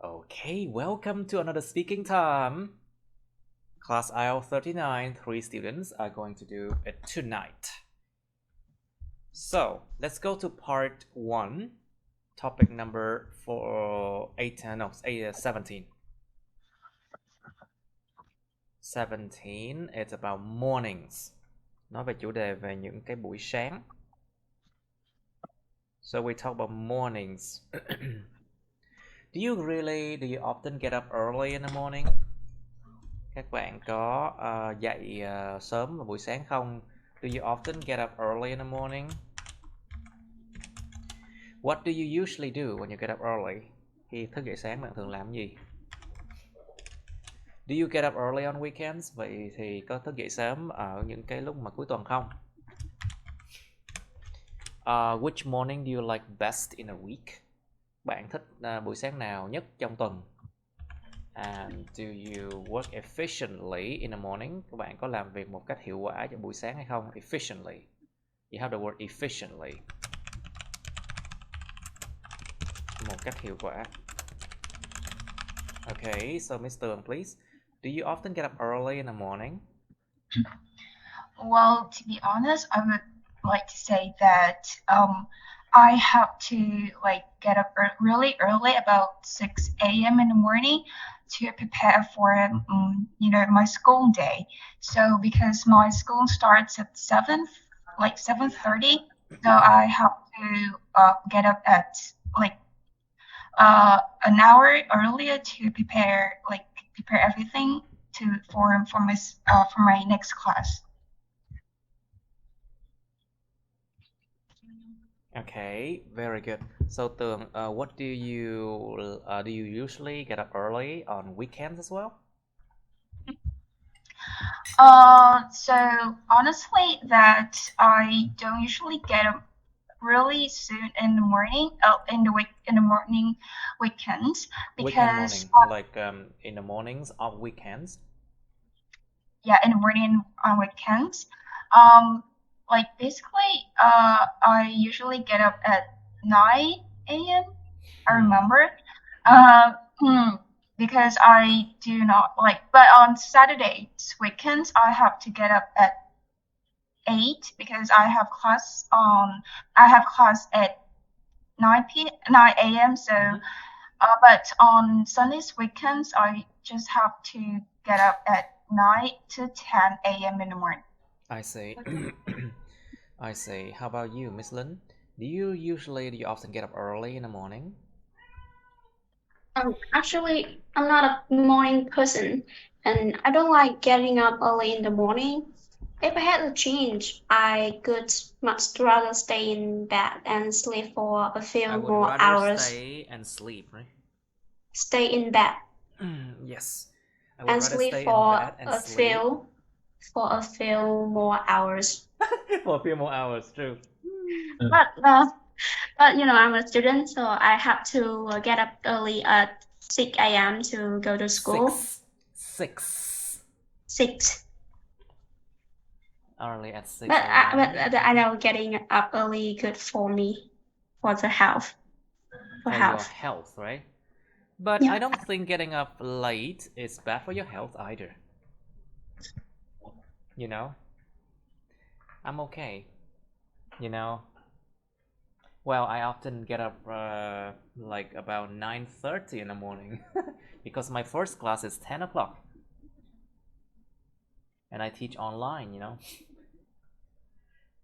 Okay, welcome to another speaking time. Class IELTS 39, 3 students are going to do it tonight. So, let's go to part 1, topic number 17. 17, it's about mornings. Nói về chủ đề về những cái buổi sáng. So we talk about mornings. Do you often get up early in the morning? Các bạn có dậy sớm vào buổi sáng không? Do you often get up early in the morning? What do you usually do when you get up early? Khi thức dậy sáng bạn thường làm gì? Do you get up early on weekends? Vậy thì có thức dậy sớm ở những cái lúc mà cuối tuần không? Which morning do you like best in a week? Bạn thích buổi sáng nào nhất trong tuần? And do you work efficiently in the morning? Các bạn có làm việc một cách hiệu quả trong buổi sáng hay không? Efficiently. You have the word efficiently. Một cách hiệu quả. Okay, so Miss Tường, please. Do you often get up early in the morning? Well, to be honest, I would like to say that I have to get up really early, about 6 a.m. in the morning, to prepare for my school day. So because my school starts at 7:30, so I have to get up at an hour earlier to prepare everything for my next class. Okay, very good. So Tường, what do you usually get up early on weekends as well? So honestly, that I don't usually get up really soon in the morning. In the morning weekends, because in the mornings of weekends. Yeah, in the morning on weekends. Basically, I usually get up at 9 a.m. I remember. Because I do not but on Saturdays, weekends, I have to get up at 8 because I have class at 9 a.m. So, but on Sundays, weekends, I just have to get up at 9 to 10 a.m. in the morning. I see. I see. How about you, Miss Lin? Do you often get up early in the morning? Actually, I'm not a morning person, and I don't like getting up early in the morning. If I had a change, I could much rather stay in bed and sleep for a few more hours. Stay and sleep, right? Stay in bed. Yes. And sleep for a few more hours. For a few more hours, true. But I'm a student, so I have to get up early at 6 a.m. to go to school. 6. Early at 6 but I know getting up early good for me, for the health. For your health, right? But yeah. I don't think getting up late is bad for your health either. You know? I'm okay. You know? Well, I often get up about 9:30 in the morning because my first class is 10 o'clock. And I teach online, you know.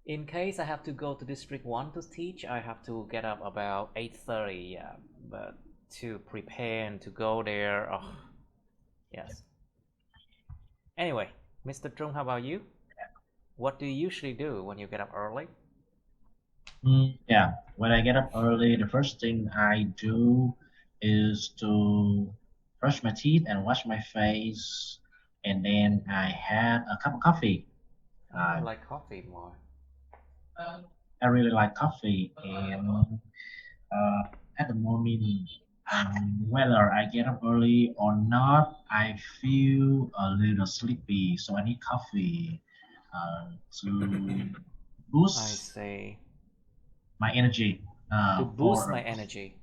In case I have to go to District 1 to teach, I have to get up about 8:30, yeah. But to prepare and to go there, oh, yes. Anyway, Mr. Trung, how about you? What do you usually do when you get up early? Yeah, when I get up early, the first thing I do is to brush my teeth and wash my face, and then I have a cup of coffee. I like coffee more. I really like coffee, and at the moment, whether I get up early or not, I feel a little sleepy, so I need coffee to boost. I see. My energy. To boost my energy.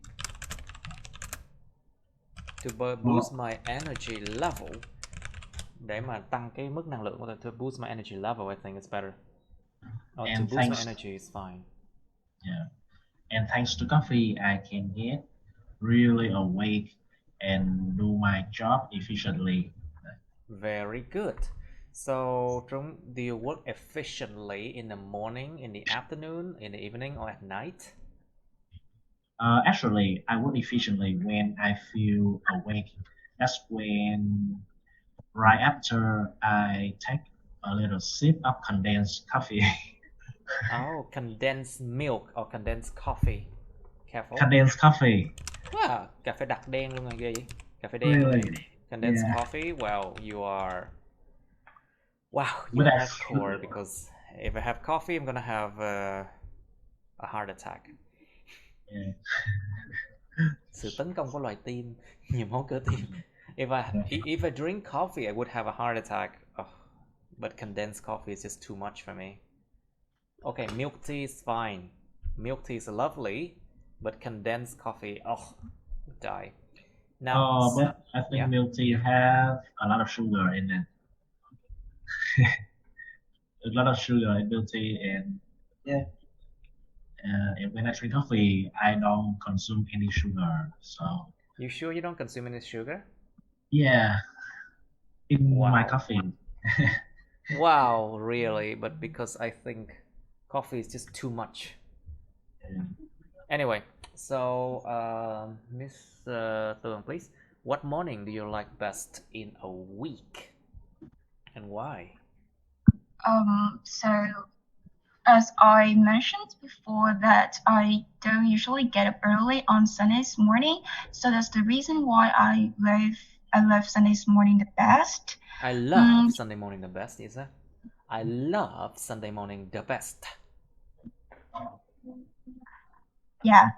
To boost my energy level. Để mà tăng cái mức năng lượng của tôi. To boost my energy level, I think it's better. Or to boost my energy is fine. Yeah. And thanks to coffee, I can get really awake and do my job efficiently. Very good. So, Trung, do you work efficiently in the morning, in the afternoon, in the evening, or at night? Actually, I work efficiently when I feel awake. That's when, right after I take a little sip of condensed coffee. Oh, condensed milk or condensed coffee. Careful. Condensed coffee. Wow, cà phê đặc đen luôn rồi, ghê vậy? Cà phê đen Really? luôn. Condensed Yeah. coffee. Well, you are. Wow, But you're I hardcore feel- because if I have coffee, I'm gonna have a heart attack. Yeah. Sự tấn công của loài tim, nhiều máu cơ tim. If I drink coffee, I would have a heart attack. Oh, but condensed coffee is just too much for me. Okay, milk tea is fine. Milk tea is lovely, but condensed coffee, oh, die. Now, But I think yeah. milk tea have a lot of sugar in it. A lot of sugar in milk tea, and yeah. And when I drink coffee, I don't consume any sugar. So You sure you don't consume any sugar? yeah, in Wow. my coffee. Wow, really? But because I think coffee is just too much. Yeah. Anyway, so Miss Tường, please. What morning do you like best in a week, and why? So as I mentioned before that I don't usually get up early on Sundays morning, so that's the reason why I love Sundays morning the best. I love Sunday morning the best, is that? I love Sunday morning the best. Yeah.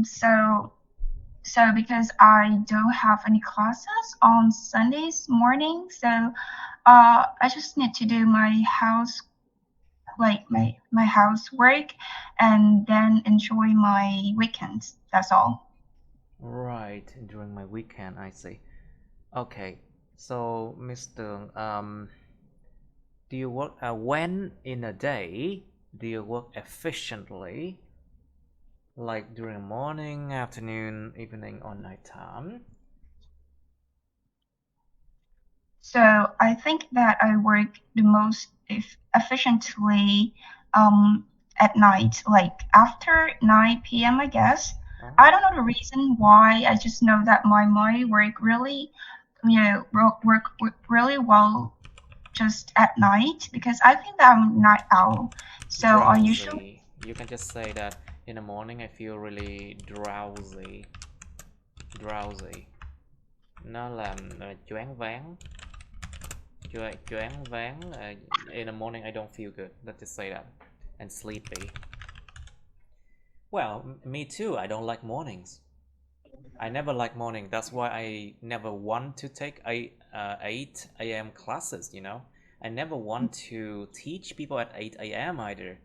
So because I don't have any classes on Sundays morning, so I just need to do my house, like my housework, and then enjoy my weekends. That's all. Right, during my weekend, I see. Okay, so Mr. Do you work when in a day do you work efficiently? Like during morning, afternoon, evening, or nighttime? So I think that I work the most efficiently at night, like after 9 p.m. I guess. Oh. I don't know the reason why. I just know that my mind work really, work really well just at night because I think that I'm night owl. So I usually. You can just say that in the morning I feel really drowsy. Nó làm choáng váng. Choáng váng. In the morning I don't feel good. Let's just say that. And sleepy. Well, me too. I don't like mornings. I never like morning. That's why I never want to take 8 a.m. classes, you know. I never want to teach people at 8 a.m. either.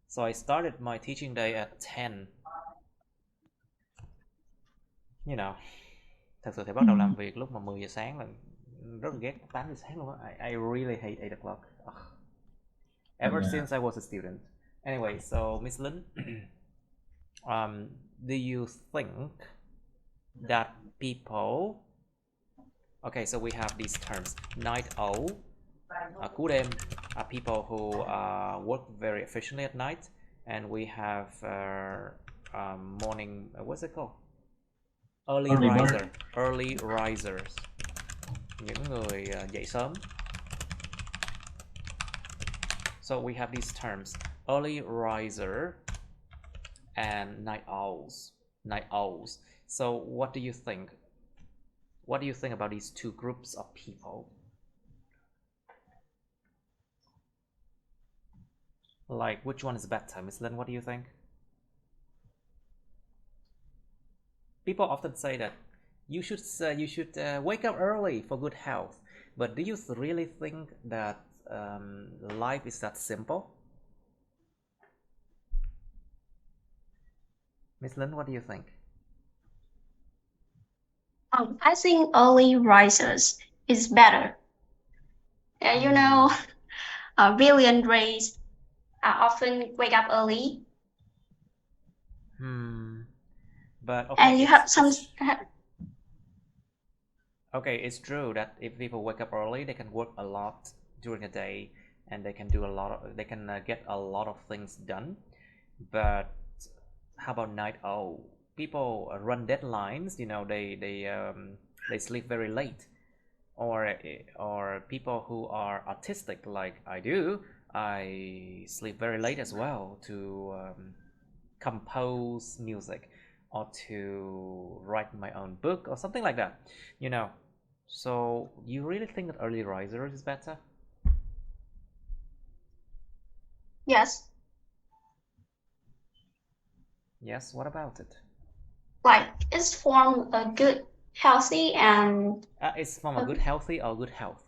So I started my teaching day at 10. You know. Thật sự thì bắt đầu làm việc lúc mà 10 giờ sáng là rất là ghét 8 giờ sáng luôn á. I really hate 8 o'clock. Ever since I was a student. Anyway, so Miss Lin, do you think that people... Okay, so we have these terms. Night owl, cú đêm, are people who work very efficiently at night, and we have morning, what's it called? Early risers. Những người dậy sớm. So we have these terms: early riser and night owls. So what do you think? What do you think about these two groups of people? Like, which one is better? Miss Lin, what do you think? People often say that you should wake up early for good health, but do you really think that life is that simple? Miss Lin, what do you think? I think early risers is better. You know, brilliant rays often wake up early. But okay, And you have some. Okay, it's true that if people wake up early, they can work a lot during the day, and they can do a lot of, they can get a lot of things done. But how about night owl? People run deadlines, you know, they sleep very late, or people who are artistic like I do, I sleep very late as well to compose music or to write my own book or something like that, you know. So you really think that early riser is better? Yes. Yes, what about it? Like it's from a good, healthy, and It's from a good healthy or good health?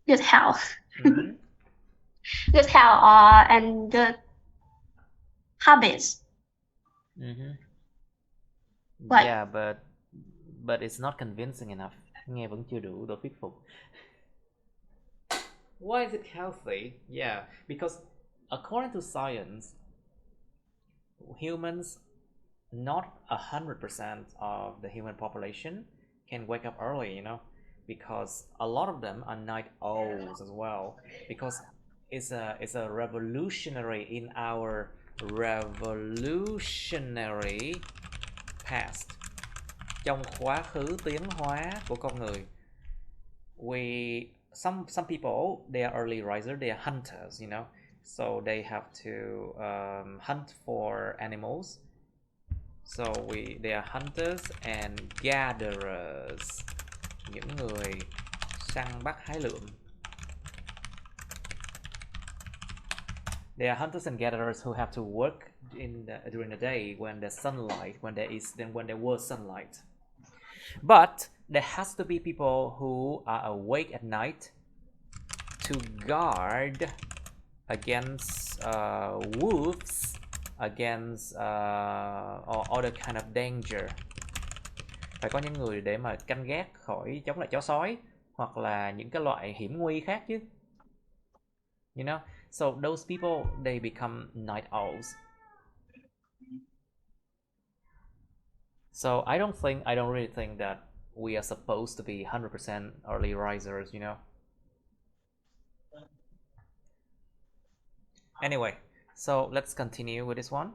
good health. Mm-hmm. Good health and good habits. Mm-hmm. Like, Yeah, but it's not convincing enough. Nghe vẫn chưa đủ độ thuyết phục. Why is it healthy? Yeah, because according to science, humans, not 100% of the human population can wake up early, you know, because a lot of them are night owls as well, because it's a revolutionary in our revolutionary past. Trong quá khứ tiến hóa của con người, some people, they are early risers, they are hunters, you know, so they have to hunt for animals. So they are hunters and gatherers, những người săn bắt hái lượm. They are hunters and gatherers who have to work during the day when there's sunlight, when there was sunlight. But there has to be people who are awake at night to guard against wolves, against or other kind of danger. Phải có những người để mà canh gác khỏi chống lại chó sói hoặc là những cái loại hiểm nguy khác chứ. You know, so those people, they become night owls. So I don't really think that we are supposed to be 100% early risers, you know. Anyway, so let's continue with this one.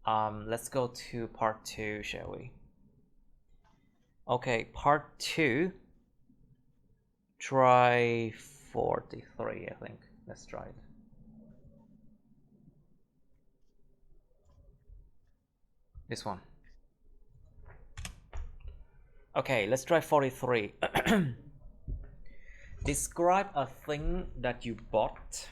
Let's go to part 2, shall we? Okay, part 2. Try 43, I think. Let's try it. This one. Okay, let's try 43. Describe a thing that you bought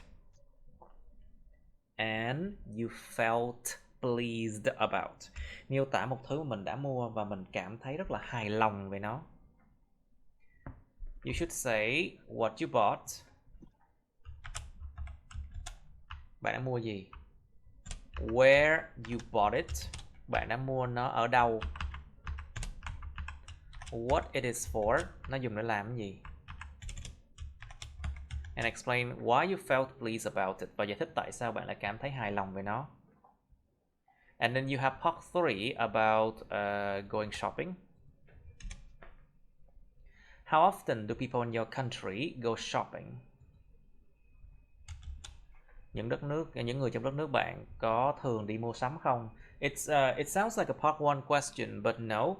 and you felt pleased about. Miêu tả một thứ mình đã mua và mình cảm thấy rất là hài lòng về nó. You should say what you bought. Bạn đã mua gì? Where you bought it. Bạn đã mua nó ở đâu? What it is for. Nó dùng để làm cái gì? And explain why you felt pleased about it. Và giải thích tại sao bạn lại cảm thấy hài lòng về nó. And then you have part 3 about going shopping. How often do people in your country go shopping? Những người trong đất nước bạn có thường đi mua sắm không? It sounds like a part 1 question, but no.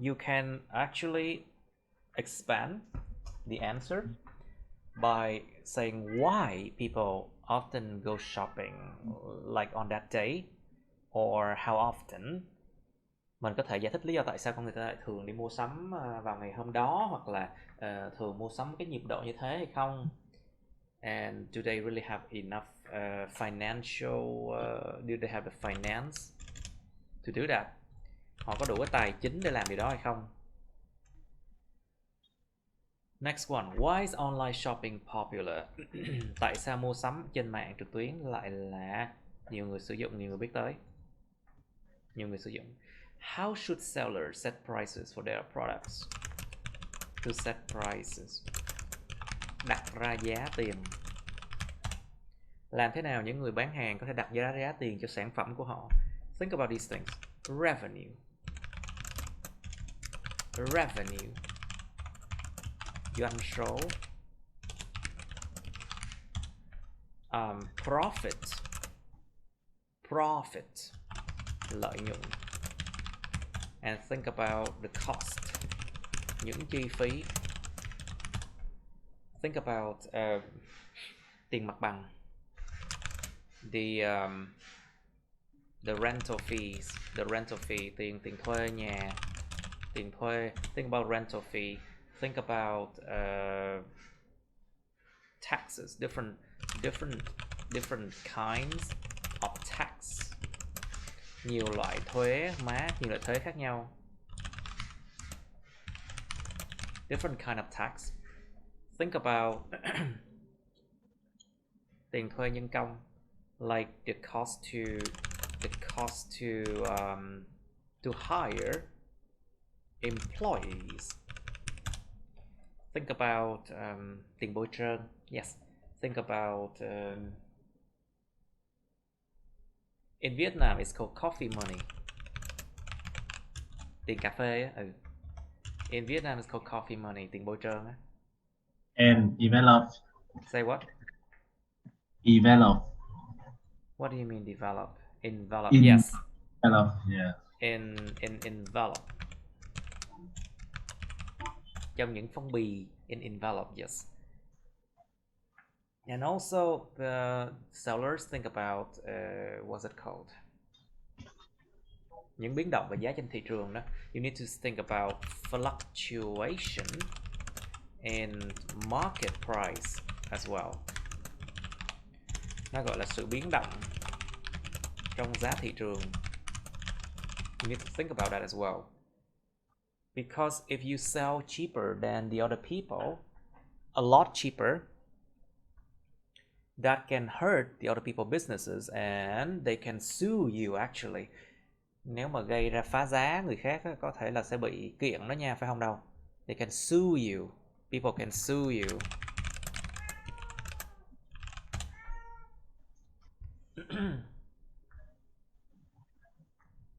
You can actually expand the answer by saying why people often go shopping, like on that day, or how often. Mình có thể giải thích lý do tại sao con người ta lại thường đi mua sắm vào ngày hôm đó, hoặc là thường mua sắm cái nhịp độ như thế hay không. And do they really have enough financial, do they have the finance to do that? Họ có đủ cái tài chính để làm điều đó hay không? Next one, why is online shopping popular? Tại sao mua sắm trên mạng trực tuyến lại là nhiều người sử dụng, nhiều người biết tới, nhiều người sử dụng? How should sellers set prices for their products? To set prices. Đặt ra giá tiền. Làm thế nào những người bán hàng có thể đặt giá tiền cho sản phẩm của họ? Think about these things. Revenue. Revenue. Doanh số. Profit. Profit. Lợi nhuận. And think about the cost. Những chi phí. Think about tiền mặt bằng. The rental fees. The rental fee. Tiền thuê nhà. Tiền thuê. Think about rental fee. Think about taxes. Different kinds of tax. Nhiều loại thuế má, nhiều loại thuế khác nhau. Different kind of tax. Think about tiền thuê nhân công, like the cost to hire employees. Think about tiền bôi trơn. Yes. Think about in Vietnam it's called coffee money. Tiền cà phê á. In Vietnam it's called coffee money, tiền bôi trơn á. And develop. Say what? Develop. What do you mean develop? Envelop. In Yes. Develop. Yeah. In envelop. Trong những phong bì. In envelope. Yes. And also the sellers think about what's it called? Những biến động về giá trên thị trường đó. You need to think about fluctuation in market price as well. Nó gọi là sự biến động trong giá thị trường. You need to think about that as well. Because if you sell cheaper than the other people, a lot cheaper, that can hurt the other people's businesses and they can sue you actually. Nếu mà gây ra phá giá người khác có thể là sẽ bị kiện đó nha, phải không đâu? They can sue you. People can sue you.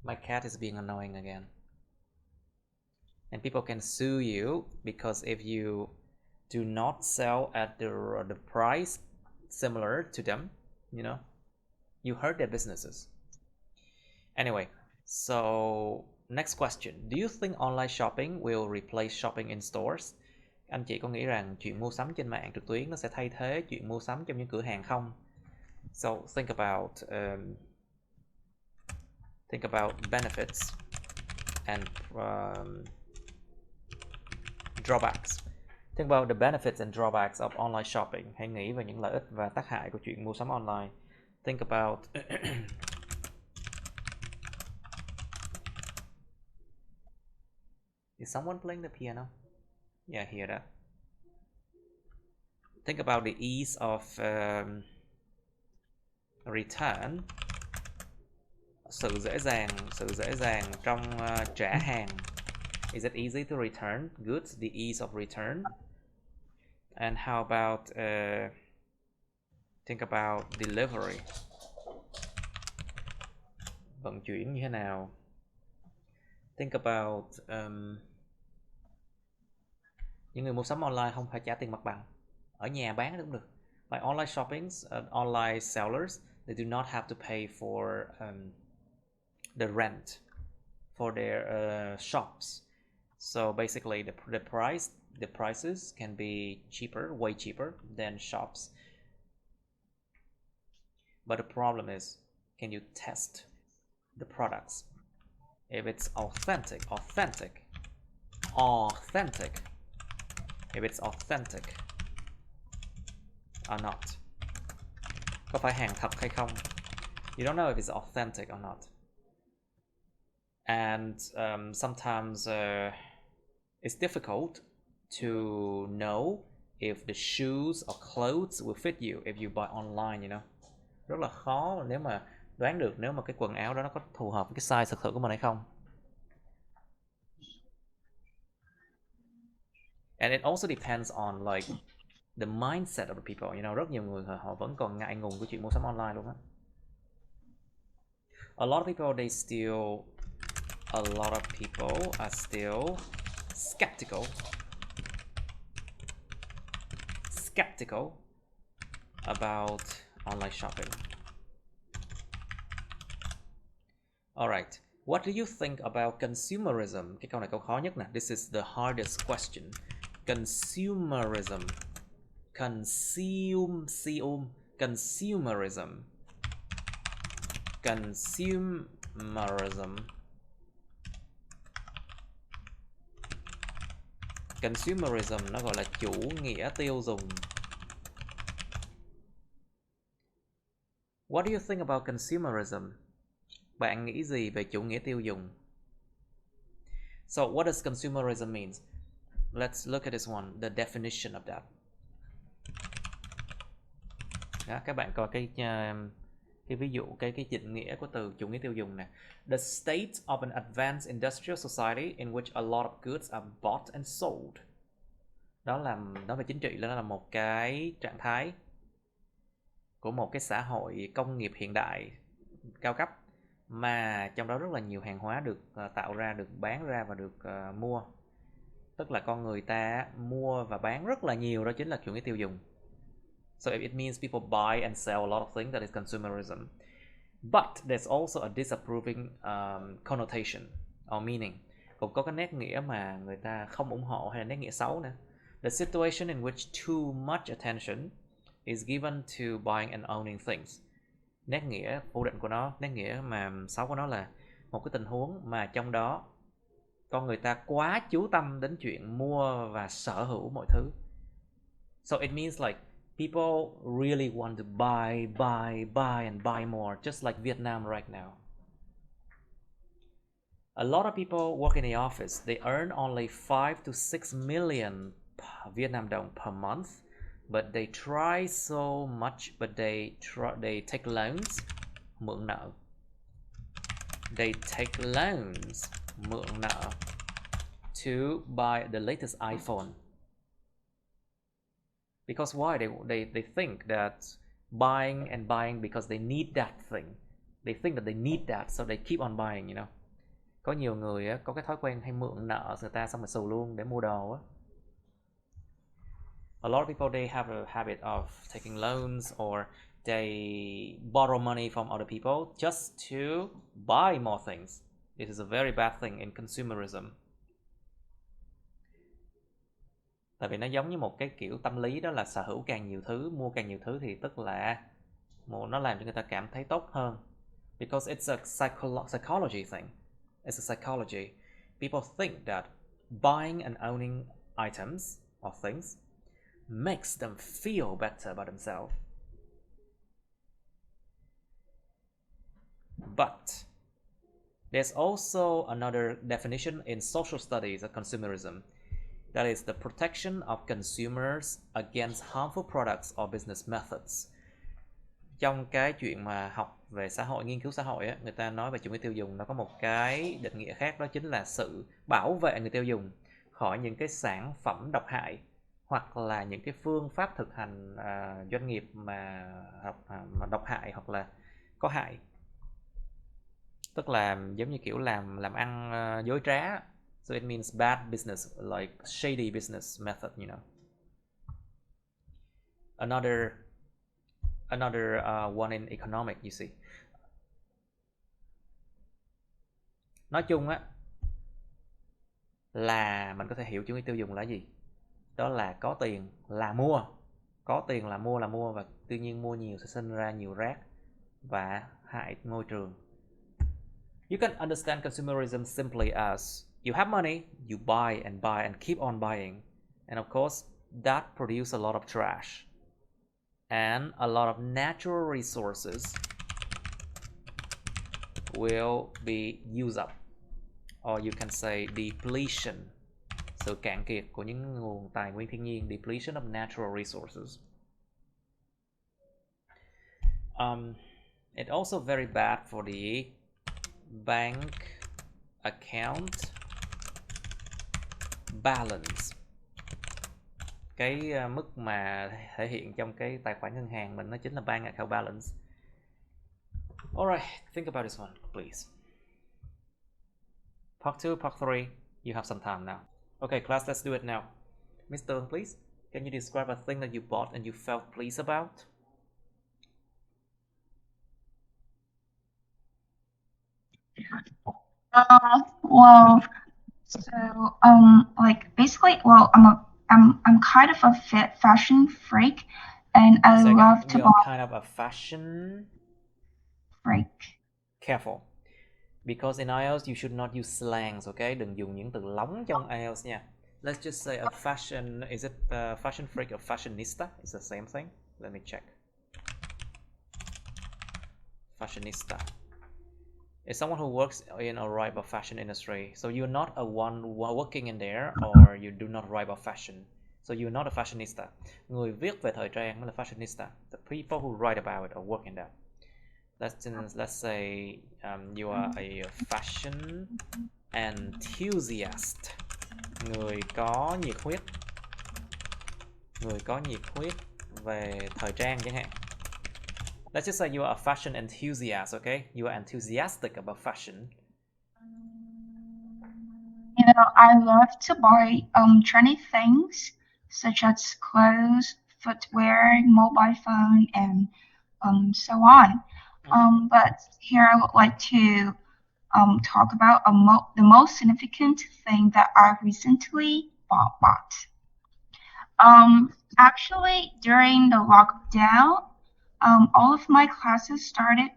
My cat is being annoying again. And people can sue you because if you do not sell at the price similar to them, you know, you hurt their businesses. Anyway, so next question. Do you think online shopping will replace shopping in stores? Anh chị có nghĩ rằng chuyện mua sắm trên mạng trực tuyến nó sẽ thay thế chuyện mua sắm trong những cửa hàng không? So think about benefits and drawbacks. Think about the benefits and drawbacks of online shopping. Hãy nghĩ về những lợi ích và tác hại của chuyện mua sắm online. Think about Is someone playing the piano? Yeah, I hear that. Think about the ease of return. Sự dễ dàng trong trả hàng. Is it easy to return goods? The ease of return. And how about think about delivery. Vận chuyển như thế nào? Think about những người mua sắm online không phải trả tiền mặt bằng, ở nhà bán cũng được. Like online shoppings, online sellers, they do not have to pay for the rent for their shops. So basically, the prices can be cheaper, way cheaper than shops. But the problem is, can you test the products? If it's authentic. If it's authentic or not. Có phải hàng thật hay không? You don't know if it's authentic or not. And sometimes it's difficult to know if the shoes or clothes will fit you if you buy online, you know. Rất là khó nếu mà đoán được nếu mà cái quần áo đó nó có phù hợp với cái size thực sự của mình hay không. And it also depends on like the mindset of the people. You know, rất nhiều người họ vẫn còn ngại ngùng cái chuyện mua sắm online luôn á. A lot of people are still skeptical about online shopping. Alright, what do you think about consumerism? Cái câu này câu khó nhất nè. This is the hardest question. Consumerism. Consumerism. Consumerism nó gọi là chủ nghĩa tiêu dùng. What do you think about consumerism? Bạn nghĩ gì về chủ nghĩa tiêu dùng? So what does consumerism mean? Let's look at this one, the definition of that. Đó, các bạn coi cái ví dụ, cái định nghĩa của từ chủ nghĩa tiêu dùng nè. The state of an advanced industrial society in which a lot of goods are bought and sold. Đó là nói về chính trị, đó là một cái trạng thái của một cái xã hội công nghiệp hiện đại cao cấp mà trong đó rất là nhiều hàng hóa được tạo ra, được bán ra và được mua. Tức là con người ta mua và bán rất là nhiều, đó chính là chủ nghĩa tiêu dùng. So it means people buy and sell a lot of things, that is consumerism. But there's also a disapproving connotation or meaning. Cũng có cái nét nghĩa mà người ta không ủng hộ hay là nét nghĩa xấu nữa. The situation in which too much attention is given to buying and owning things. Nét nghĩa phủ định của nó, nét nghĩa mà xấu của nó là một cái tình huống mà trong đó con người ta quá chú tâm đến chuyện mua và sở hữu mọi thứ. So it means like people really want to buy and buy more, just like Vietnam right now. A lot of people work in the office. They earn only 5 to 6 million Vietnam dong per month, but they try so much, but they take loans, mượn nợ. They take loans, mượn nợ, to buy the latest iPhone. Because why? They think that buying because they need that thing. They think that they need that, so they keep on buying, you know. Có nhiều người có cái thói quen hay mượn nợ người ta xong rồi xù luôn để mua đồ á. A lot of people, they have a habit of taking loans or they borrow money from other people just to buy more things. This is a very bad thing in consumerism. Tại vì nó giống như một cái kiểu tâm lý, đó là sở hữu càng nhiều thứ, mua càng nhiều thứ thì tức là nó làm cho người ta cảm thấy tốt hơn. Because it's a psychology thing. It's a psychology. People think that buying and owning items or things makes them feel better about themselves. But there's also another definition in social studies of consumerism. That is the protection of consumers against harmful products or business methods. Trong cái chuyện mà học về xã hội, nghiên cứu xã hội á, người ta nói về chủ nghĩa tiêu dùng, nó có một cái định nghĩa khác, đó chính là sự bảo vệ người tiêu dùng khỏi những cái sản phẩm độc hại hoặc là những cái phương pháp thực hành doanh nghiệp mà độc hại hoặc là có hại. Tức là giống như kiểu làm ăn dối trá. So it means bad business, like shady business method, you know. Another one in economic, you see. Nói chung á là mình có thể hiểu chủ nghĩa tiêu dùng là gì. Đó là có tiền là mua. Có tiền là mua và tuy nhiên mua nhiều sẽ sinh ra nhiều rác và hại môi trường. You can understand consumerism simply as you have money, you buy and keep on buying. And of course, that produces a lot of trash. And a lot of natural resources will be used up. Or you can say depletion. Sự cạn kiệt của những nguồn tài nguyên thiên nhiên, depletion of natural resources. It's also very bad for the bank account balance. cái mức mà thể hiện trong cái tài khoản ngân hàng mình nó chính là bank account balance. Alright, think about this one, please. Part 2, part 3, you have some time now. Okay, class, let's do it now. Mr. please, can you describe a thing that you bought and you felt pleased about? Well, so like basically, well, I'm kind of a fashion freak, and I Second, love to you're buy kind of a fashion freak. Careful, because in IELTS you should not use slangs, okay? Đừng dùng những từ lóng trong IELTS nha. Let's just say a fashion, is it a fashion freak or fashionista? It's the same thing. Let me check. Fashionista is someone who works in or write about fashion industry. So you're not a one working in there, or you do not write about fashion. So you're not a fashionista. Người viết về thời trang mới là fashionista. The people who write about it or work in that. Let's say you are a fashion enthusiast. Người có nhiệt huyết về thời trang chẳng hạn. Let's just say you are a fashion enthusiast, okay? You are enthusiastic about fashion. You know, I love to buy trendy things such as clothes, footwear, mobile phone, and so on. But here I would like to talk about the most significant thing that I recently bought. Actually, during the lockdown, all of my classes started,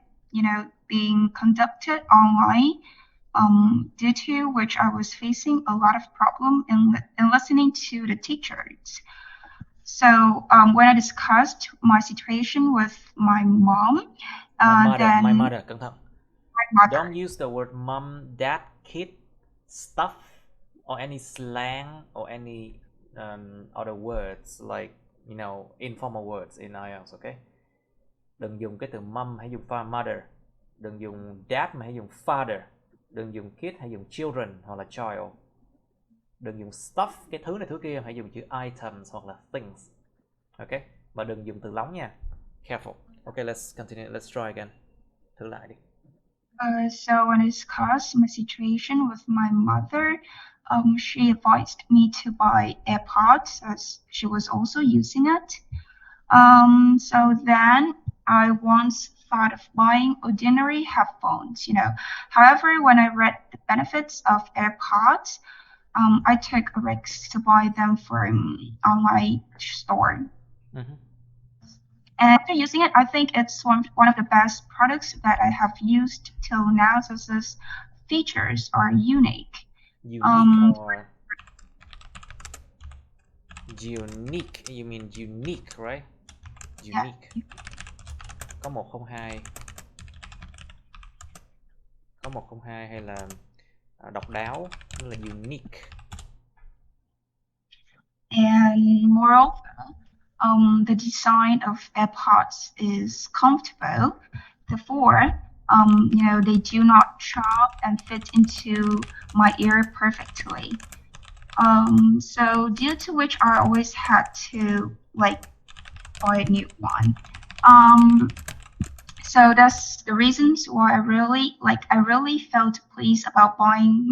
being conducted online. Due to which I was facing a lot of problem in listening to the teachers. So when I discussed my situation with my mom, my mother, cẩn thận. My mother. Don't use the word mom, dad, kid, stuff, or any slang or any other words like, informal words in IELTS, okay? Đừng dùng cái từ mom, hãy dùng mother. Đừng dùng dad mà hãy dùng father. Đừng dùng kid, hãy dùng children hoặc là child. Đừng dùng stuff, cái thứ này thứ kia, hãy dùng chữ items hoặc là things. Okay? Và đừng dùng từ lóng nha. Careful. Okay, let's continue. Let's try again. Thử lại đi. So when I discussed my situation with my mother, she advised me to buy AirPods as she was also using it. So then I once thought of buying ordinary headphones, However, when I read the benefits of AirPods, I took a risk to buy them from online store. Mm-hmm. And after using it, I think it's one of the best products that I have used till now, since its features are unique. Or unique, you mean unique, right? Unique. Yeah. Có 102. Có 102 hay là độc đáo, nó là unique. And moreover, the design of AirPods is comfortable. Therefore, they do not chop and fit into my ear perfectly. So due to which I always had to buy a new one. So that's the reasons why I really felt pleased about buying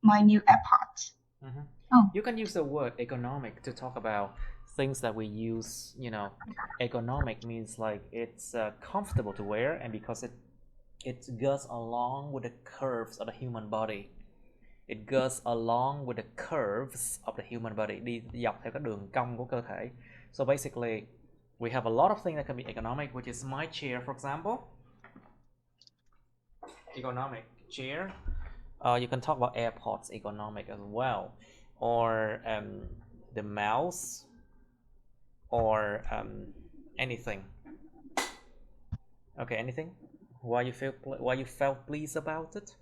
my new AirPods. Mm-hmm. Oh. You can use the word economic to talk about things that we use. Economic means like it's comfortable to wear, and because it goes along with the curves of the human body. It goes along with the curves of the human body. Đi dọc theo các đường cong của cơ thể. So basically, we have a lot of things that can be economic, which is my chair, for example. Economic chair. You can talk about AirPods, economic as well. Or the mouse, or anything. Okay, anything? Why you felt pleased about it?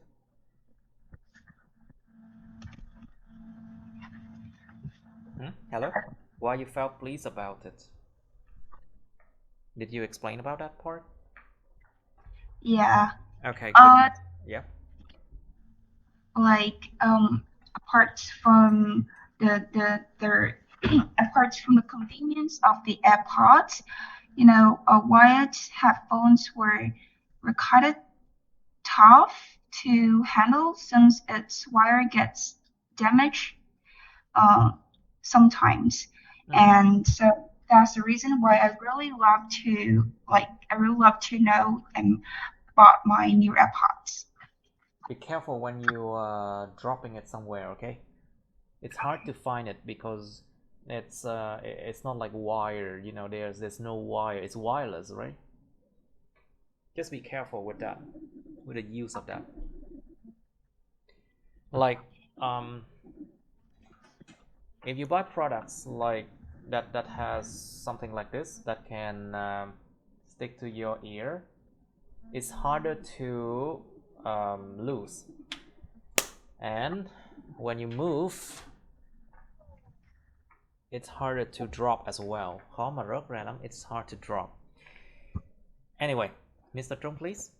Hello? Why you felt pleased about it? Did you explain about that part? Yeah. Okay, good. Yeah. Apart from the apart from the convenience of the AirPods, you know, wired headphones were kind of tough to handle since its wire gets damaged sometimes. And so that's the reason why I really love to know and bought my new AirPods. Be careful when you are dropping it somewhere, okay? It's hard to find it because it's not like wire, you know, there's no wire, it's wireless, right? Just be careful with that, with the use of that. Like if you buy products like that has something like this that can stick to your ear, it's harder to lose, and when you move it's harder to drop as well. Khó mà rớt ra lắm. It's hard to drop. Anyway, Mr. Trung, please,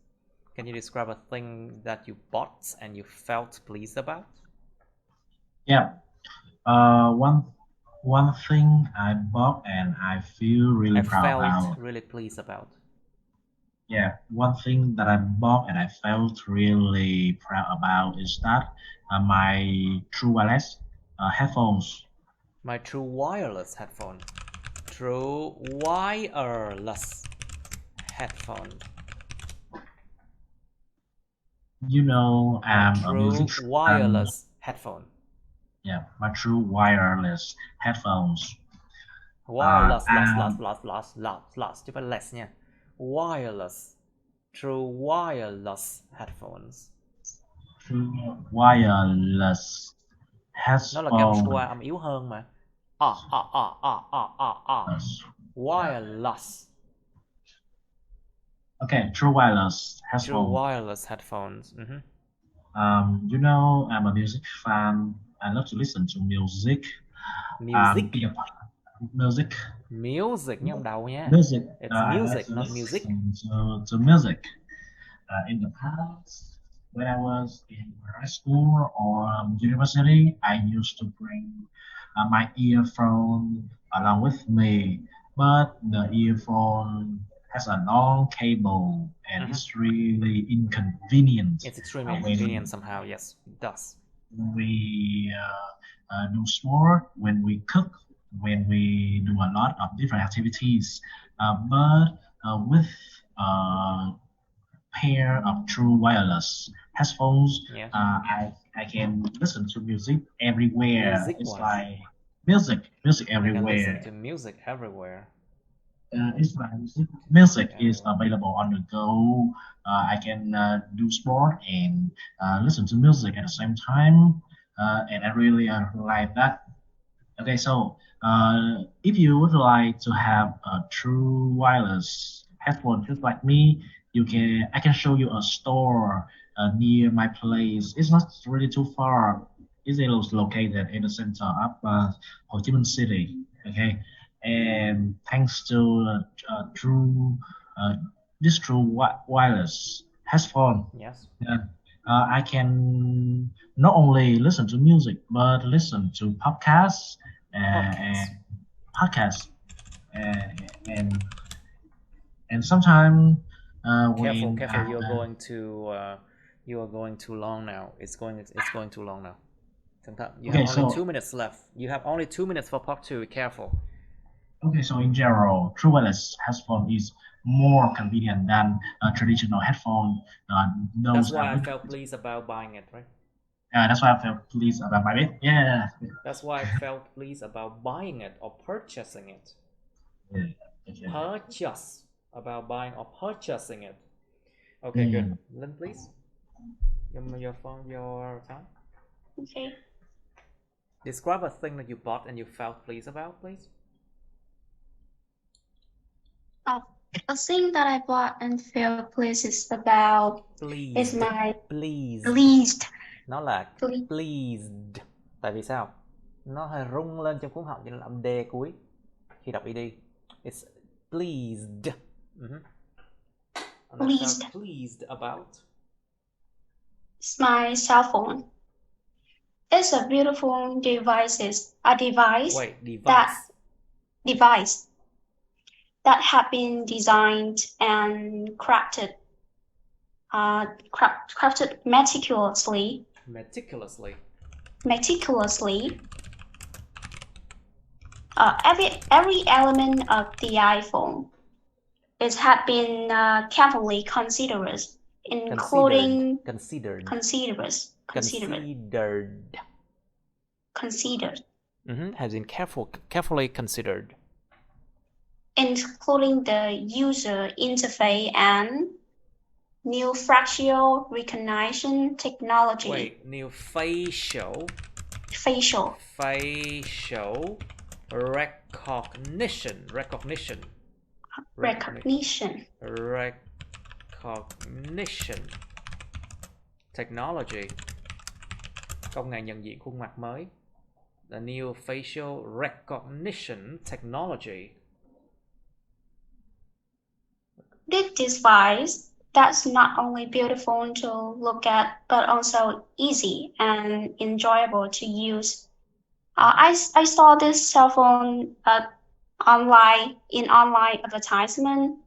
can you describe a thing that you bought and you felt pleased about? Yeah. One thing I bought and I feel really proud about. Really pleased about. Yeah, one thing that I bought and I felt really proud about is that my True Wireless headphones. My True Wireless headphone. True Wireless headphone. You know, I'm a music True Wireless headphone. Yeah, my True Wireless headphones. Wireless, chứ phải less nha. Wireless. True Wireless headphones. True Wireless Nó là kéo headphones. schwa âm yếu hơn mà. Wireless. Okay, True Wireless headphones. True Wireless headphones. You know, I'm a music fan. I love to listen to music. Music. Music nha, đầu nha. Music. It's music, I like not music. To music. In the past, when I was in high school or university, I used to bring my earphone along with me, but the earphone has a long cable and it's really inconvenient. It's extremely inconvenient somehow. Yes, it does. We do sport, when we cook, when we do a lot of different activities, but with pair of True Wireless headphones, I can listen to music everywhere. It's like music everywhere. I can listen to music everywhere. It's like music is available on the go. I can do sport and listen to music at the same time, and I really like that. Okay, so if you would like to have a True Wireless headphone just like me, I can show you a store near my place. It's not really too far. It's located in the center of Ho Chi Minh City. Okay, and thanks to this True Wireless headphone, yes, I can not only listen to music but listen to podcasts and sometimes careful, you are going too long now. It's going too long now. You have only 2 minutes left. You have only 2 minutes for part 2. Be careful. Okay, so in general, True Wireless headphone is more convenient than a traditional headphone. That's why I felt pleased about buying it, right? That's why I felt pleased about buying it. Yeah. That's why I felt pleased about buying it or purchasing it. Yeah. Purchase. About buying or purchasing it. Okay, good. Lynn, please. Your phone, your time. Okay. Describe a thing that you bought and you felt pleased about, please. A thing that I bought and felt pleased about is my pleased. Nó là pleased. Tại vì sao? Nó hơi rung lên trong cuốn họng cho nên là âm D cuối khi đọc ED. It's pleased. Pleased about. It's my cell phone. It's a beautiful device Wait, device that have been designed and crafted meticulously. Every element of the iPhone has been carefully considered, including considered. Has been carefully considered, including the user interface and new facial recognition technology. Wait, new facial recognition technology, công nghệ nhận diện khuôn mặt mới. The new facial recognition technology. This device that's not only beautiful to look at, but also easy and enjoyable to use. I saw this cell phone online advertisement.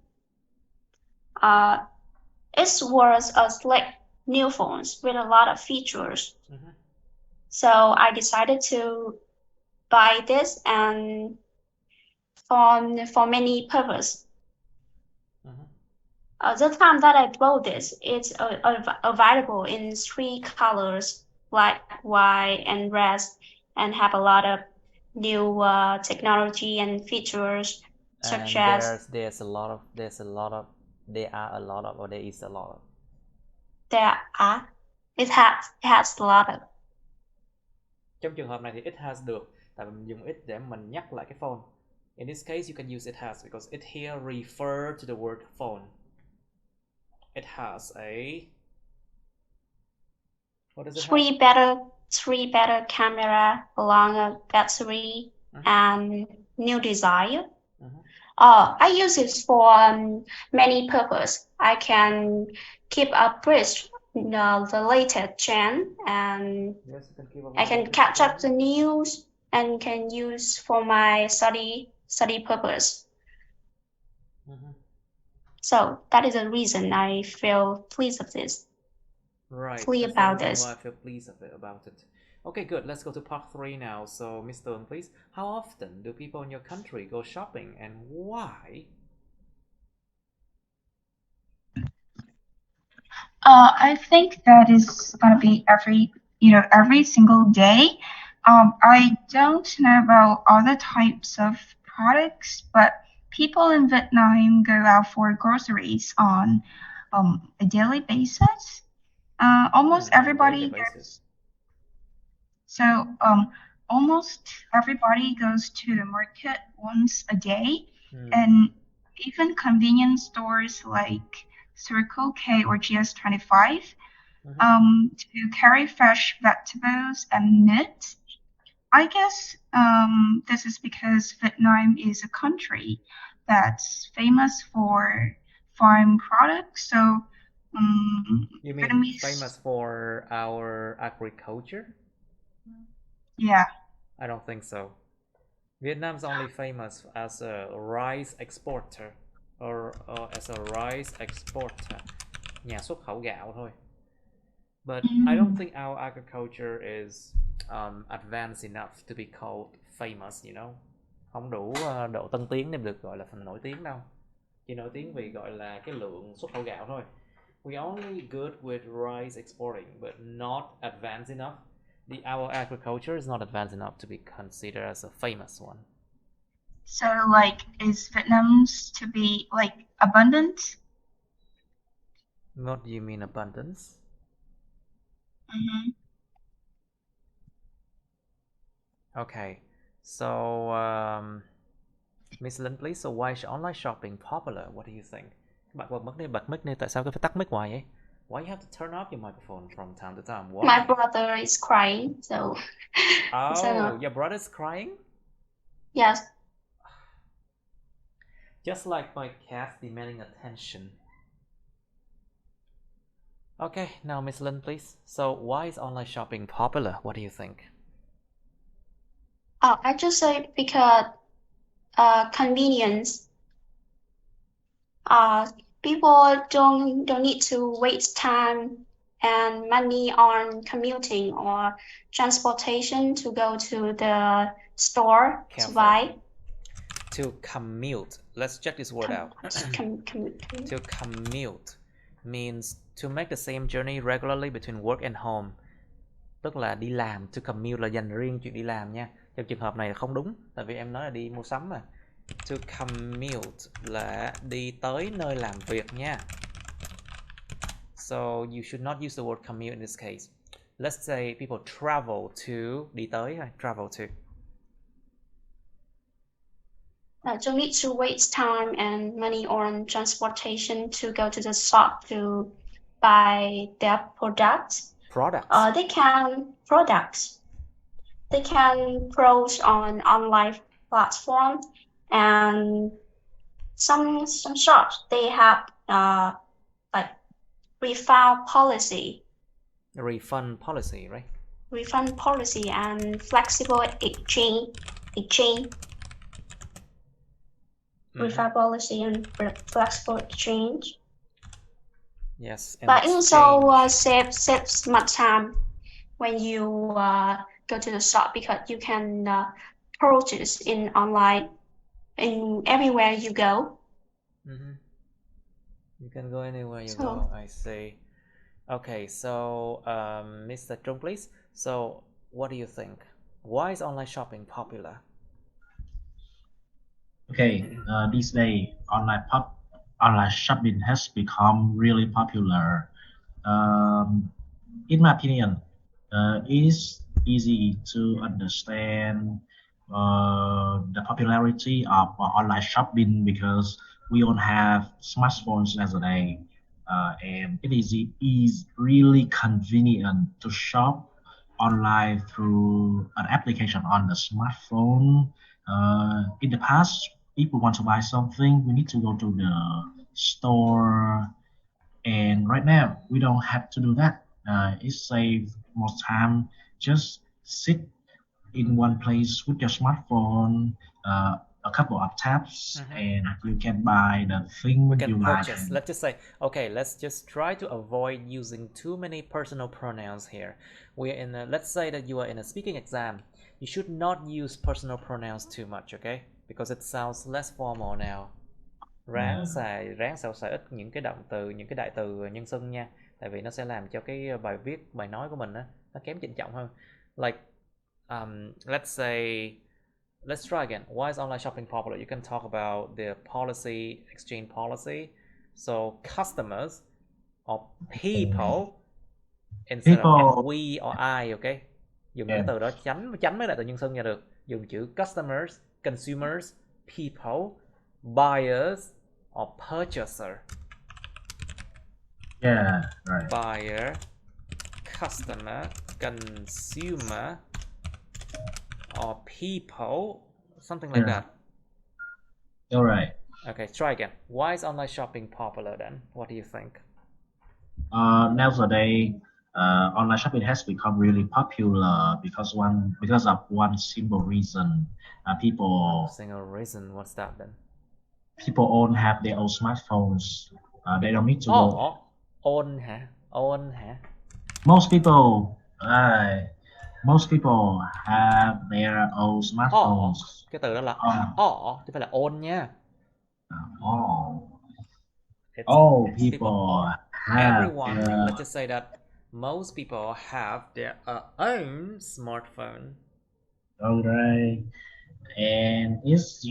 It was a slick new phones with a lot of features. So I decided to buy this and for many purposes. The time that I bought this, it's available in 3 colors, black, white, and red, and have a lot of new technology and features, such as there is a lot of. It has a lot of. Trong trường hợp này thì it has được, tại vì mình dùng it để mình nhắc lại cái phone. In this case, you can use it has because it here refer to the word phone. It has a, what does it have? Three better camera, longer battery, and new design. I use it for many purposes. I can keep abreast the latest trend, and I can catch up the news and can use for my study purpose. So that is the reason I feel pleased with this. Right. Pleased about this. I feel pleased about it. Okay, good. Let's go to part 3 now. So, Ms. Stone, please. How often do people in your country go shopping, and why? I think that is gonna be every single day. I don't know about other types of products, but people in Vietnam go out for groceries on a daily basis. Almost everybody goes. So almost everybody goes to the market once a day, and even convenience stores like Circle K or GS25 to carry fresh vegetables and meat. I guess this is because Vietnam is a country that's famous for farm products. So you mean Vietnamese... famous for our agriculture? Yeah. I don't think so. Vietnam's only famous as a rice exporter or as a rice exporter, nhà xuất khẩu gạo thôi. But I don't think our agriculture is advanced enough to be called famous, you know. Không đủ độ tân tiến để được gọi là phần nổi tiếng đâu. Chỉ nổi tiếng vì gọi là cái lượng xuất khẩu gạo thôi. We only good with rice exporting, but not advanced enough. Our agriculture is not advanced enough to be considered as a famous one. So, like, is Vietnam's to be, like, abundant? What do you mean abundance? Okay, so Miss Linh, please. So why is online shopping popular? What do you think? Bạn bật mic này, tại sao cứ phải tắt mic hoài vậy? Why you have to turn off your microphone from time to time? Why? My brother is crying, so. Oh, your brother's crying? Yes. Just like my cat demanding attention. Okay, now Miss Lin, please. So why is online shopping popular? What do you think? I just say because convenience. People don't need to waste time and money on commuting or transportation to go to the store to Careful. buy. To commute. Let's check this word out. Commute. To commute means to make the same journey regularly between work and home. Tức là đi làm. To commute là dành riêng chuyện đi làm nha. Trong trường hợp này là không đúng, tại vì em nói là đi mua sắm mà. To commute là đi tới nơi làm việc nha. So you should not use the word commute in this case. Let's say people travel to, đi tới thôi, travel to. Don't need to waste time and money on transportation to go to the shop to buy their products. They can browse on online platform, and some shops they have like refund policy, right? Refund policy and flexible exchange. Refund policy and flexible exchange. Yes, but it also saves much time when you go to the shop, because you can purchase in online in everywhere you go. You can go anywhere you go. I see. Okay, so Mr. Trung, please. So what do you think? Why is online shopping popular? Okay, these days online shopping has become really popular. In my opinion, it's easy to understand the popularity of online shopping because we all have smartphones nowadays, and it is really convenient to shop online through an application on the smartphone. In the past, people want to buy something, we need to go to the store, and right now we don't have to do that. It saves more time. Just sit in one place with your smartphone, a couple of taps, and you can buy the thing you purchase. like. Let's just say, okay, let's just try to avoid using too many personal pronouns here. We're in let's say that you are in a speaking exam. You should not use personal pronouns too much, okay? Because it sounds less formal now. Ráng xài ít những cái động từ, những cái đại từ nhân xưng nha, tại vì nó sẽ làm cho cái bài viết, bài nói của mình á nó kém trịnh trọng hơn. Like let's say, let's try again. Why is online shopping popular? You can talk about the policy, exchange policy. So customers or people instead of we or I, okay? Dùng cái từ đó tránh mấy đại từ nhân xưng nha được. Dùng chữ customers, consumers, people, buyers or purchaser. Yeah, right. Buyer, customer, consumer, or people, something like that. All right. Okay, try again. Why is online shopping popular then? What do you think? Nowadays, online shopping has become really popular because of one simple reason. Single reason. What's that then? People all have their own smartphones. They don't need to go. Own hả? Most people have their own smartphones. Cái từ đó là chứ phải là own nha. All people have. Everyone. Let's just say that most people have their own smartphone. Alright, and it's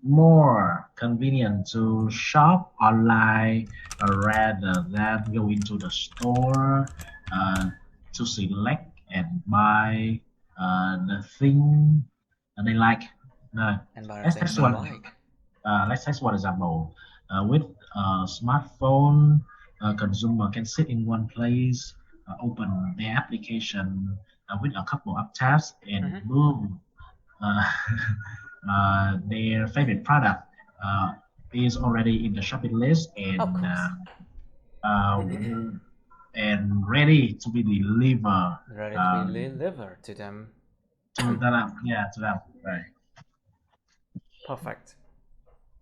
more convenient to shop online rather than go into the store to select and buy the thing they like. Let's take one example. With a smartphone, a consumer can sit in one place, open their application with a couple of taps, and boom, their favorite product is already in the shopping list, and and ready to be delivered. Ready to be delivered to them. To them, yeah, to them, right. Perfect.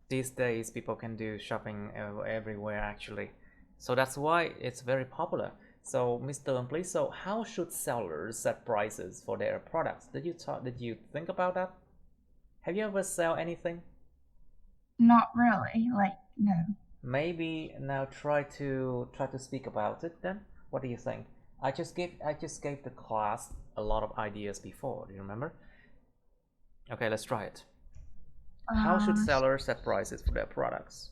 These days people can do shopping everywhere actually. So that's why it's very popular. So Mr. please, so how should sellers set prices for their products? Did you think about that? Have you ever sell anything? Not really, like, no. Maybe now try to speak about it then. What do you think? I just gave the class a lot of ideas before. Do you remember? Okay, let's try it. How should sellers set prices for their products?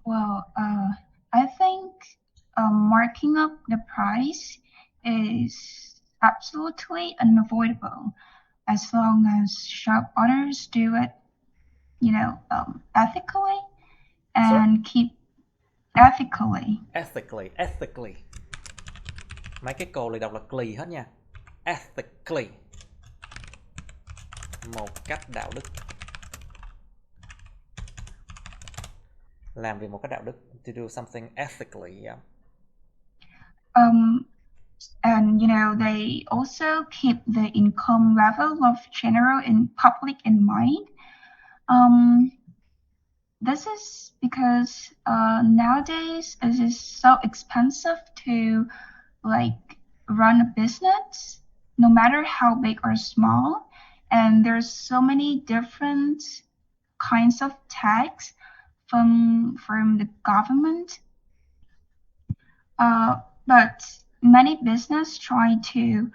Well, I think marking up the price is absolutely unavoidable as long as shop owners do it, ethically and keep ethically. Ethically. Mấy cái cồ này đọc là clì hết nha. Ethically. Một cách đạo đức. Làm việc một cách đạo đức. To do something ethically, yeah. And they also keep the income level of general and public in mind. This is because nowadays it is so expensive to run a business, no matter how big or small, and there's so many different kinds of tax from the government. But many businesses try to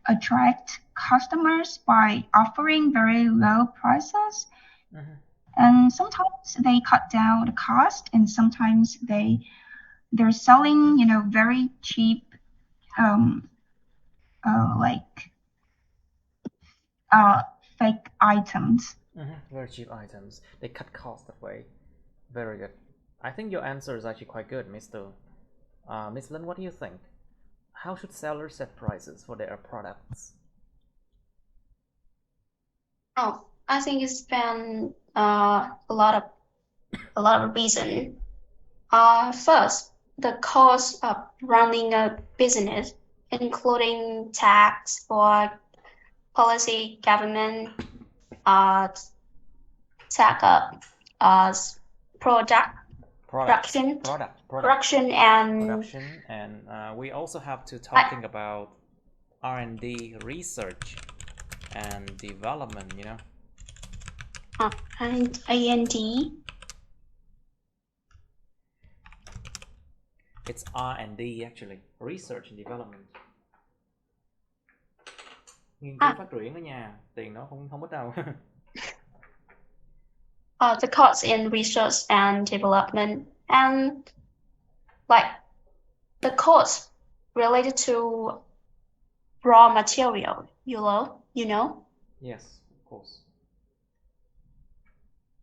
attract customers by offering very low prices. Mm-hmm. And sometimes they cut down the cost, and sometimes they're selling, very cheap, fake items. Mm-hmm. Very cheap items. They cut costs that way. Very good. I think your answer is actually quite good, Mr. Miss Lin, what do you think? How should sellers set prices for their products? Oh, I think it's been a lot of reason. First, the cost of running a business, including tax or policy, government, production, and we also have to talking about R&D, research and development, and A&D. It's R&D actually, research and development. Nghiên cứu phát triển đó nha, tiền nó không ít đâu. The costs in research and development, and the costs related to raw material, you know? Yes, of course.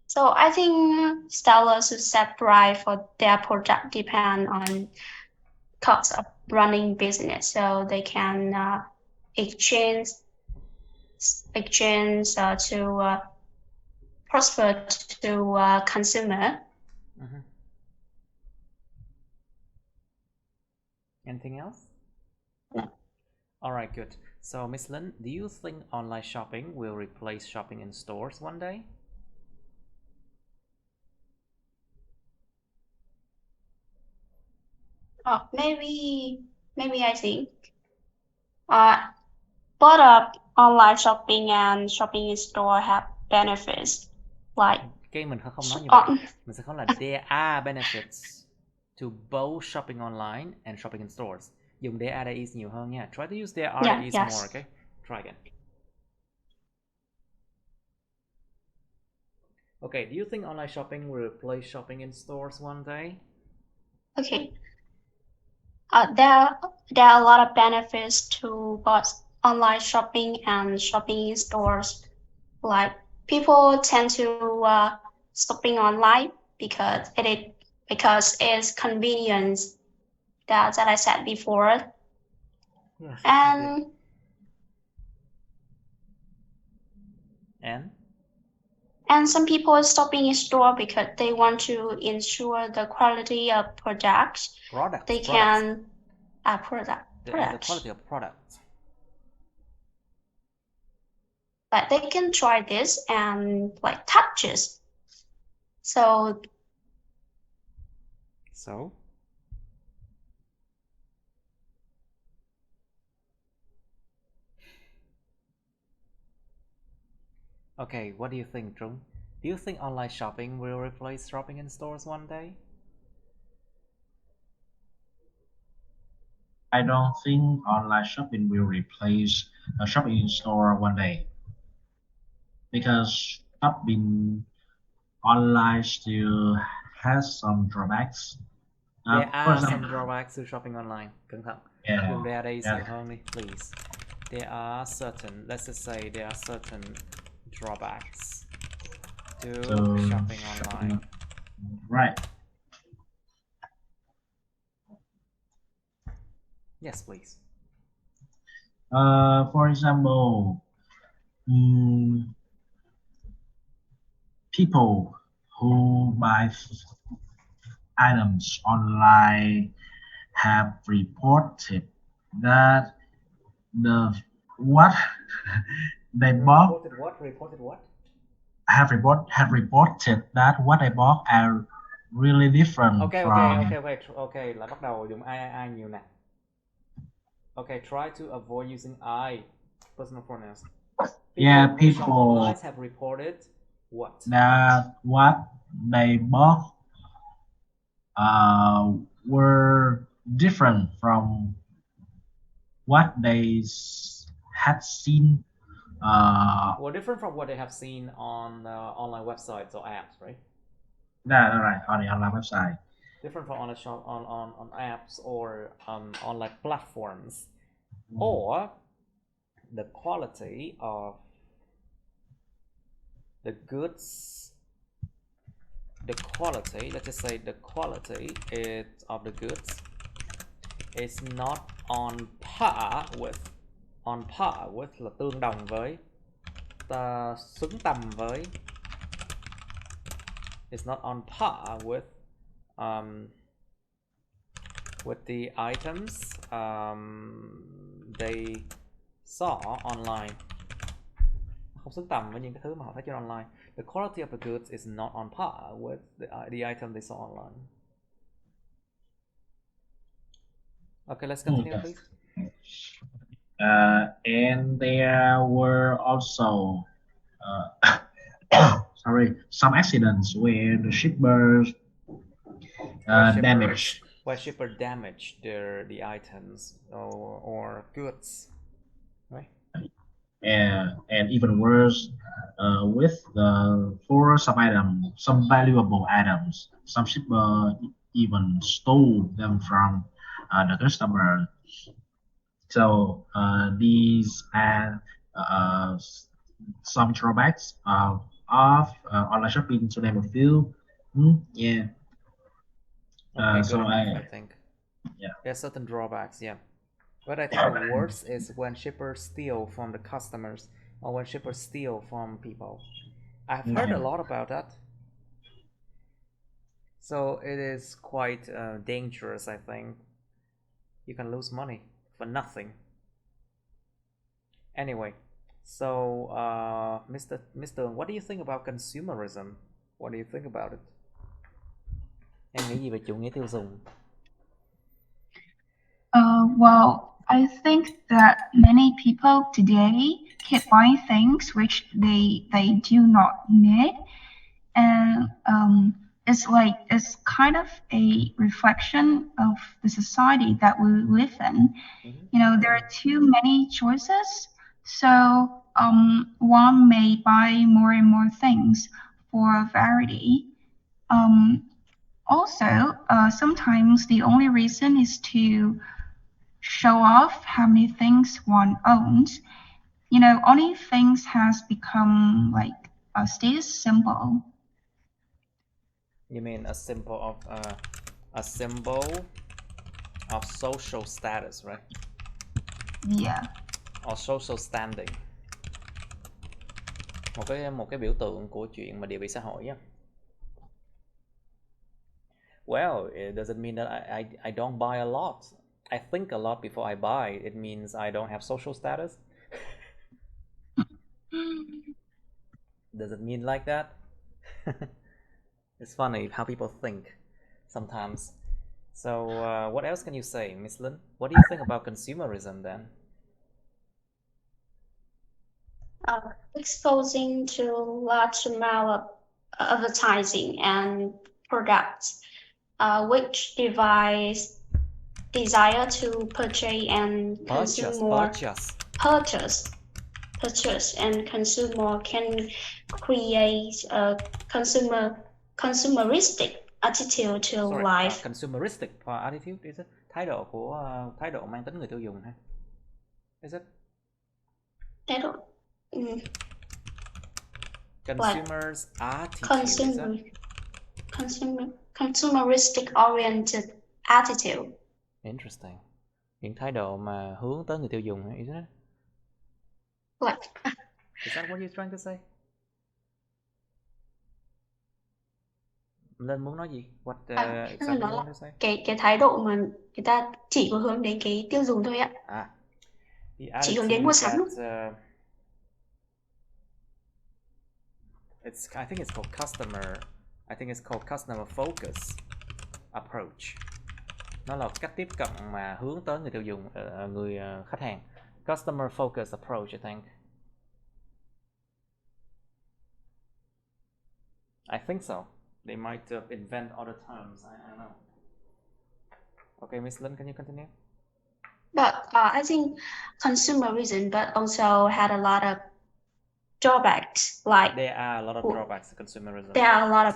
So I think sellers should set price for their product depend on cost of running business, so they can exchange to prosper to consumer. Mm-hmm. Anything else? No. All right, good. So, Miss Lin, do you think online shopping will replace shopping in stores one day? Oh, maybe I think. But online shopping and shopping in store have benefits like. Cái mình không nói như vậy. Mình sẽ nói là there are benefits to both shopping online and shopping in stores. Dùng there are, there is nhiều hơn nha. Try to use there are, there is more, okay? Try again. Okay, do you think online shopping will replace shopping in stores one day? Okay. There are a lot of benefits to both online shopping and shopping in stores. Like people tend to shopping online because it's convenience that I said before. Yes, and And some people are stopping in store because they want to ensure the quality of products. They can the products. quality of products. But they can try this and like touches. So okay, what do you think, Trung? Do you think online shopping will replace shopping in stores one day? I don't think online shopping will replace shopping in store one day, because shopping online still has some drawbacks. There For are example, some drawbacks to shopping online. Cẩn thận. yeah, Đừng ra đây xỉu hơn đi, please. There are certain, let's just say there are certain drawbacks to shopping online. Right. Yes, please. For example, people who buy items online have reported that what they bought Reported what? have reported that what they bought are really different Okay, là bắt đầu dùng I nhiều nè. Okay, try to avoid using I, personal pronouns. People have reported what? That what they bought were different from what they had seen. Well, different from what they have seen on online websites or apps, right? That's right, on the online website. Different from on apps or on like platforms, or the quality of the goods. Let's just say the quality of the goods is not on par with là tương đồng với, xứng tầm với, it's not on par with the items they saw online. Không xứng tầm với những cái thứ mà họ thấy trên online. The quality of the goods is not on par with the item they saw online. Okay, let's continue, please. And there were also some accidents where the shippers damaged the items or goods, right? And even worse, with for some valuable items, some shipper even stole them from the customer. So these are some drawbacks of online shopping, to name a few. Yeah. Okay, so I think there's certain drawbacks, yeah. But I think the worst is when shippers steal from the customers, or when shippers steal from people. I've heard a lot about that. So it is quite dangerous, I think. You can lose money for nothing. Anyway, so Mr. What do you think about consumerism? What do you think about it? Em nghĩ gì về chủ nghĩa tiêu dùng? Well, I think that many people today keep buying things which they do not need, and it's kind of a reflection of the society that we live in. You know, there are too many choices, so one may buy more and more things for variety. Also, sometimes the only reason is to show off how many things one owns. You know, owning things has become like a status symbol. You mean a symbol of social status, right? Yeah. Or social standing. một cái biểu tượng của chuyện mà địa vị xã hội á. Well, it doesn't mean that I don't buy a lot. I think a lot before I buy. It means I don't have social status. Does it mean like that? It's funny how people think sometimes. So what else can you say, Miss Lin? What do you think about consumerism then? Exposing to large amount of advertising and products, which desire to purchase and consume more. Purchase and consume more can create a consumeristic attitude to life. Consumeristic attitude, is it? Thái độ mang tính người tiêu dùng ha? Is it? Thái độ. Consumers attitude. Consumeristic oriented attitude. Interesting. Những thái độ mà hướng tới người tiêu dùng, isn't it? Like. Is that what you're trying to say? Lên muốn nói gì? What exactly you want to say? Cái thái độ mà người ta chỉ có hướng đến cái tiêu dùng thôi ạ. Chỉ hướng đến mua sắm. I think it's called customer focus approach. Nó là cách tiếp cận mà hướng tới người tiêu dùng, người khách hàng. Customer focus approach, I think. I think so. They might invent other terms. I don't know. Okay, Miss Lin, can you continue? But I think consumerism, but also had a lot of drawbacks. Like there are a lot of drawbacks to consumerism. There are a lot of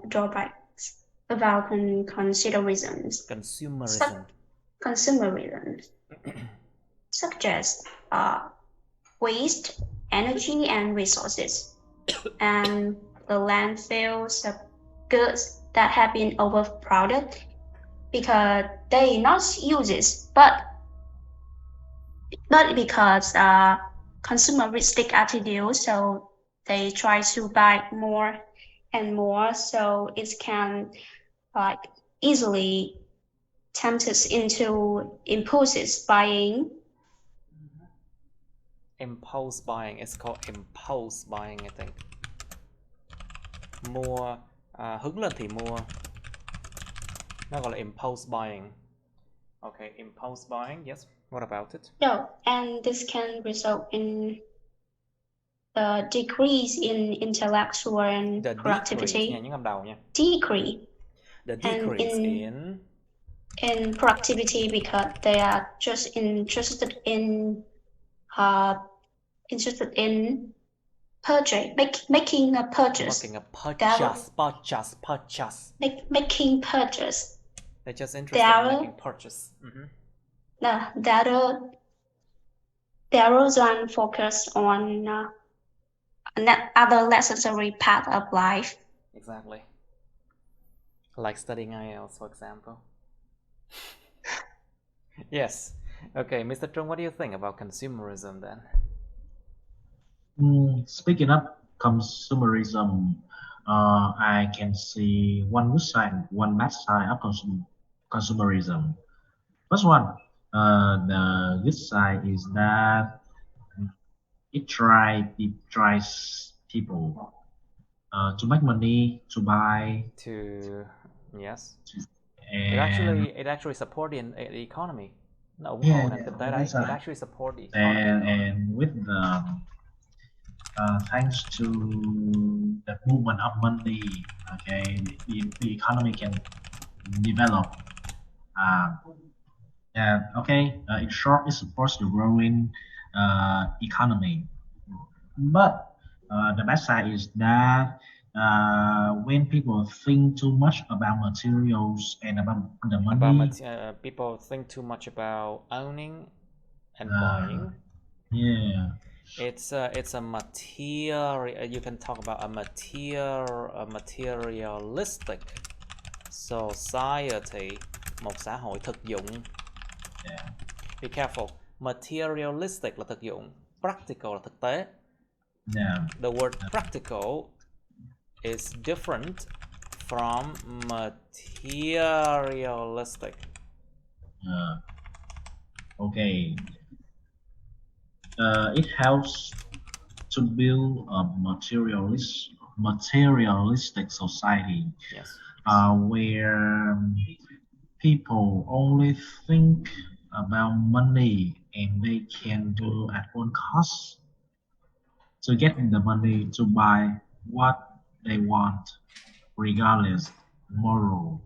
drawbacks about consumerism. Consumerism, such as waste, energy, and resources, and the landfills of goods that have been overcrowded because they not uses, but not because consumeristic attitude, so they try to buy more and more, so it can easily tempt us into impulse buying. Impulse buying, it's called impulse buying, I think. Mua, hứng lên thì mua. Nó gọi là impulse buying. Okay, impulse buying, yes. What about it? No, and this can result in a decrease in intellectual and productivity. Nha, nhấn âm đầu nha. Decrease. The decrease in productivity because they are just interested in purchase, making a purchase. Making purchase. They're just interested in making purchase. The others one focus on other necessary part of life. Exactly. Like studying IELTS, for example. Yes. Okay, Mr. Trung, what do you think about consumerism then? Speaking of consumerism, I can see one good side, one bad side of consumerism. First one, the good side is that it drives people to make money, to buy. Yes. And it actually supports the economy. Nó ủng hộ nền kinh tế đấy. It actually supports the economy. And with the thanks to the movement of money, okay, the economy can develop. In short, it supports the growing economy. But the bad side is that when people think too much about materials and about the money, people think too much about owning and buying. Yeah. It's a material. You can talk about a materialistic society, một xã hội thực dụng. Be careful. Materialistic là thực dụng, practical là thực tế. Yeah. The word practical is different from materialistic. Okay. It helps to build a materialistic society. Yes. Where people only think about money and they can do at all costs to get the money to buy what they want, regardless moral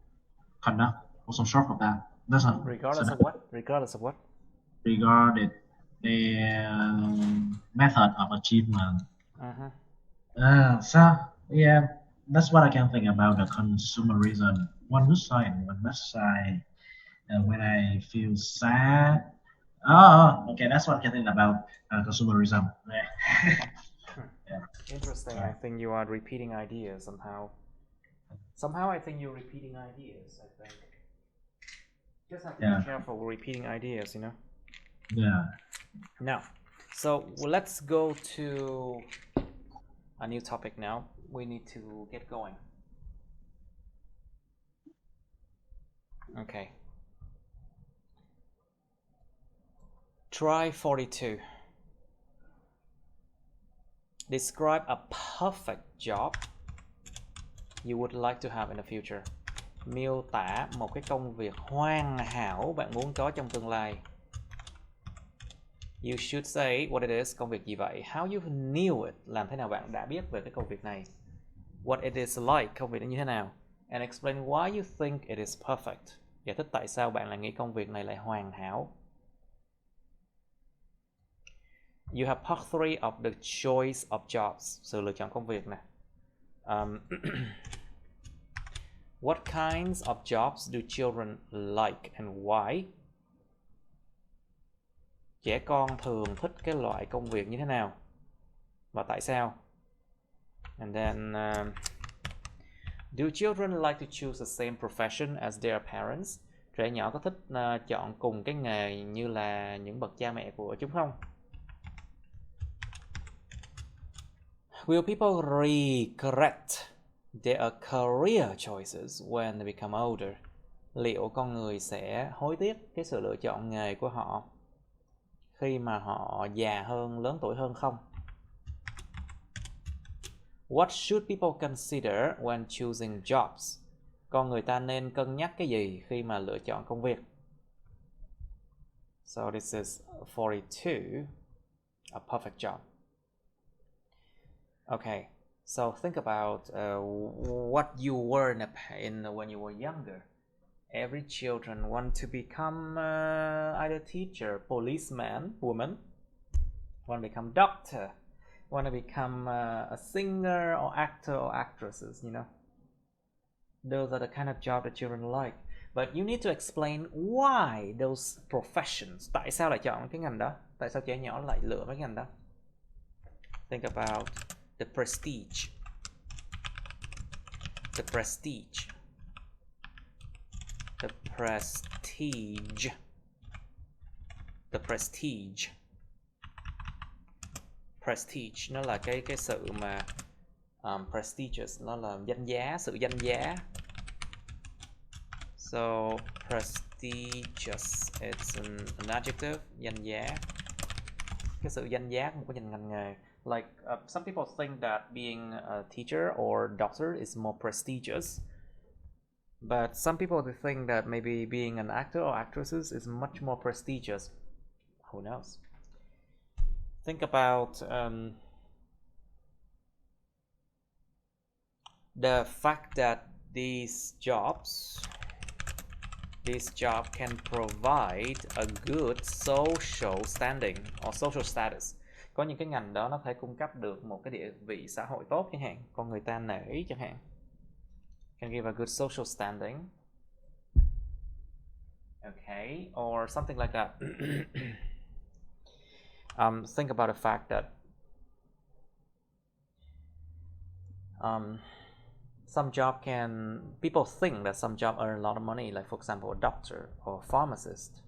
conduct or some sort of that. Doesn't Regardless of what? Regardless of what? regarded their method of achievement. So yeah, that's what I can think about the consumerism. One good side and one bad side. When I feel sad. Okay, that's what I can think about consumerism. Yeah. Interesting. I think you are repeating ideas somehow. Somehow I think you're repeating ideas, I think. Just have to be careful with repeating ideas, you know? Yeah. Now, so let's go to a new topic now. We need to get going. Okay. Try 42. Describe a perfect job you would like to have in the future. Miêu tả một cái công việc hoàn hảo bạn muốn có trong tương lai. You should say what it is, công việc gì vậy? How you knew it, làm thế nào bạn đã biết về cái công việc này? What it is like, công việc nó như thế nào? And explain why you think it is perfect. Giải thích tại sao bạn lại nghĩ công việc này lại hoàn hảo. You have part 3 of the choice of jobs, sự lựa chọn công việc nè. What kinds of jobs do children like and why? Trẻ con thường thích cái loại công việc như thế nào và tại sao? And then do children like to choose the same profession as their parents? Trẻ nhỏ có thích chọn cùng cái nghề như là những bậc cha mẹ của chúng không? Will people regret their career choices when they become older? Liệu con người sẽ hối tiếc cái sự lựa chọn nghề của họ khi mà họ già hơn, lớn tuổi hơn không? What should people consider when choosing jobs? Con người ta nên cân nhắc cái gì khi mà lựa chọn công việc? So this is 42, a perfect job. Okay, so think about what you were in when you were younger. Every children want to become either teacher, policeman, woman, want to become doctor, want to become a singer or actor or actresses, you know. Those are the kind of job that children like. But you need to explain why those professions. Tại sao lại chọn cái ngành đó? Tại sao trẻ nhỏ lại lựa cái ngành đó? Think about the prestige. The prestige. The prestige. The prestige. Prestige nó là cái sự mà prestigious, nó là danh giá, sự danh giá. So prestigious, it's an adjective, danh giá. Cái sự danh giá của một cái ngành nghề. Like some people think that being a teacher or doctor is more prestigious, but some people they think that maybe being an actor or actresses is much more prestigious. Who knows? Think about the fact that these job can provide a good social standing or social status. Có những cái ngành đó nó thể cung cấp được một cái địa vị xã hội tốt chẳng hạn, con người ta nể chẳng hạn. Can give a good social standing. Okay, or something like that. Think about the fact that some job people think that some job earn a lot of money, like for example a doctor or a pharmacist.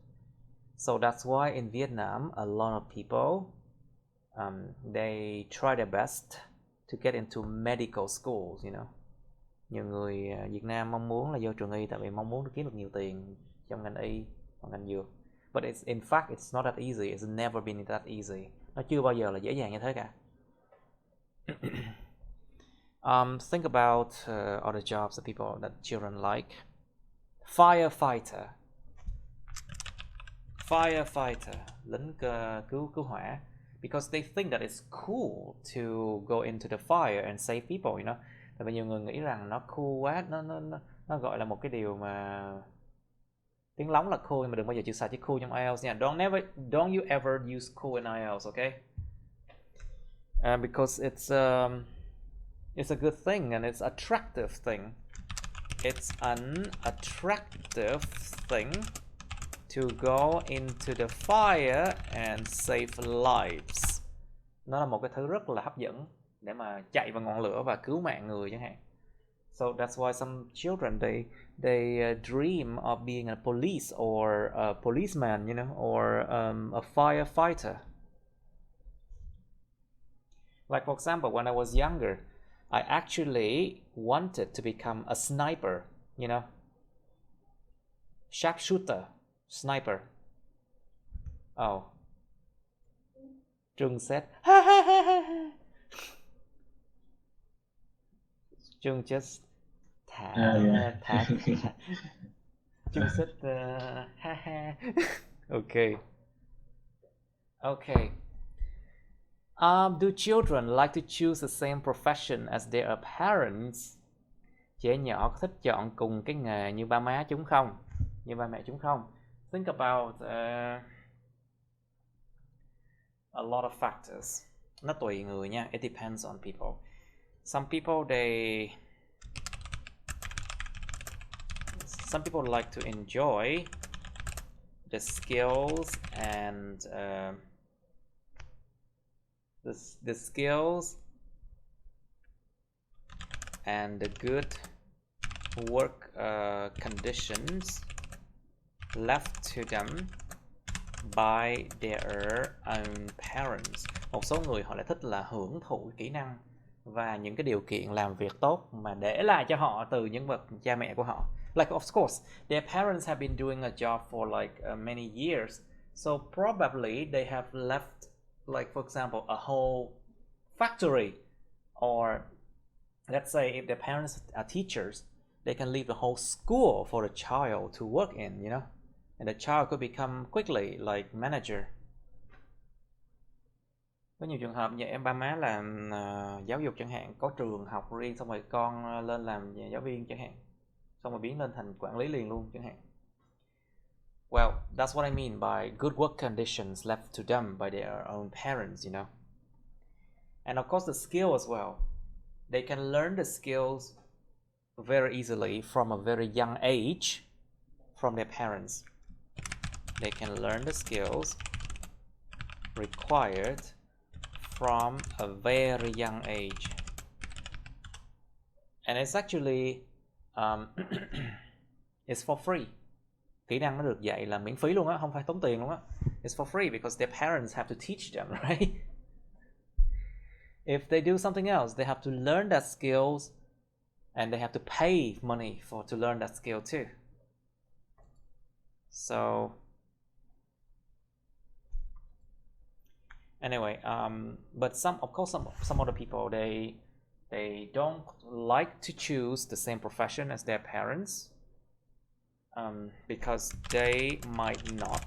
So that's why in Vietnam a lot of people They try their best to get into medical schools, you know. Nhiều người Việt Nam mong muốn là vô trường y tại vì mong muốn kiếm được nhiều tiền trong ngành y hoặc ngành dược. But in fact it's not that easy. It's never been that easy. Nó chưa bao giờ là dễ dàng như thế cả. Think about other jobs that children like. Firefighter, lính cứu hỏa, because they think that it's cool to go into the fire and save people, you know. Tại vì nhiều người nghĩ rằng nó cool quá, nó gọi là một cái điều mà tiếng lóng là cool, nhưng mà đừng bao giờ chữ xài chữ cool trong IELTS nha. Don't you ever use cool in IELTS, okay? Because it's a good thing and it's attractive thing. It's an attractive thing to go into the fire and save lives. Nó là một cái thứ rất là hấp dẫn để mà chạy vào ngọn lửa và cứu mạng người chẳng hạn. So that's why some children they dream of being a police or a policeman, you know, or a firefighter. Like for example, when I was younger, I actually wanted to become a sniper, you know, sharpshooter, sniper. Oh, Trung said, Trung just thả. Trung said, okay. Okay. Do children like to choose the same profession as their parents? Trẻ nhỏ có thích chọn cùng cái nghề như ba má chúng không? Như ba mẹ chúng không? Think about a lot of factors. Nó tùy người nha. It depends on people. Some people like to enjoy the skills and the skills and the good work conditions left to them by their own parents. Một số người họ lại thích là hưởng thụ kỹ năng và những cái điều kiện làm việc tốt mà để lại cho họ từ những bậc cha mẹ của họ. Like of course, their parents have been doing a job for like many years, so probably they have left, like for example, a whole factory, or let's say if their parents are teachers, they can leave the whole school for the child to work in, you know, and the child could become quickly like manager. Có nhiều trường hợp vậy, em ba má làm giáo dục chẳng hạn, có trường học riêng, xong rồi con lên làm giáo viên chẳng hạn, xong rồi biến lên thành quản lý liền luôn chẳng hạn. Well, that's what I mean by good work conditions left to them by their own parents, you know. And of course the skill as well. They can learn the skills very easily from a very young age from their parents. They can learn the skills required from a very young age. And it's actually it's for free. Kỹ năng nó được dạy là miễn phí luôn á, không phải tốn tiền luôn á. It's for free because their parents have to teach them, right? If they do something else, they have to learn that skills and they have to pay money to learn that skill too. So anyway, but some other people, they don't like to choose the same profession as their parents, because they might not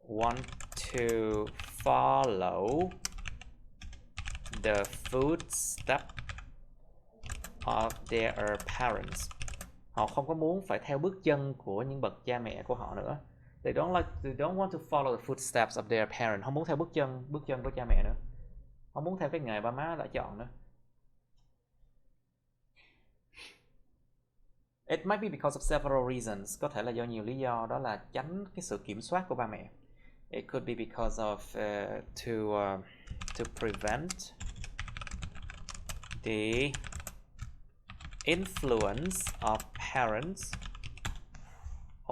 want to follow the footsteps of their parents. Họ không có muốn phải theo bước chân của những bậc cha mẹ của họ nữa. They don't want to follow the footsteps of their parents. Không muốn theo bước chân của cha mẹ nữa. Không muốn theo cái nghề ba má đã chọn nữa. It might be because of several reasons. Có thể là do nhiều lý do, đó là tránh cái sự kiểm soát của ba mẹ. It could be because of to prevent the influence of parents,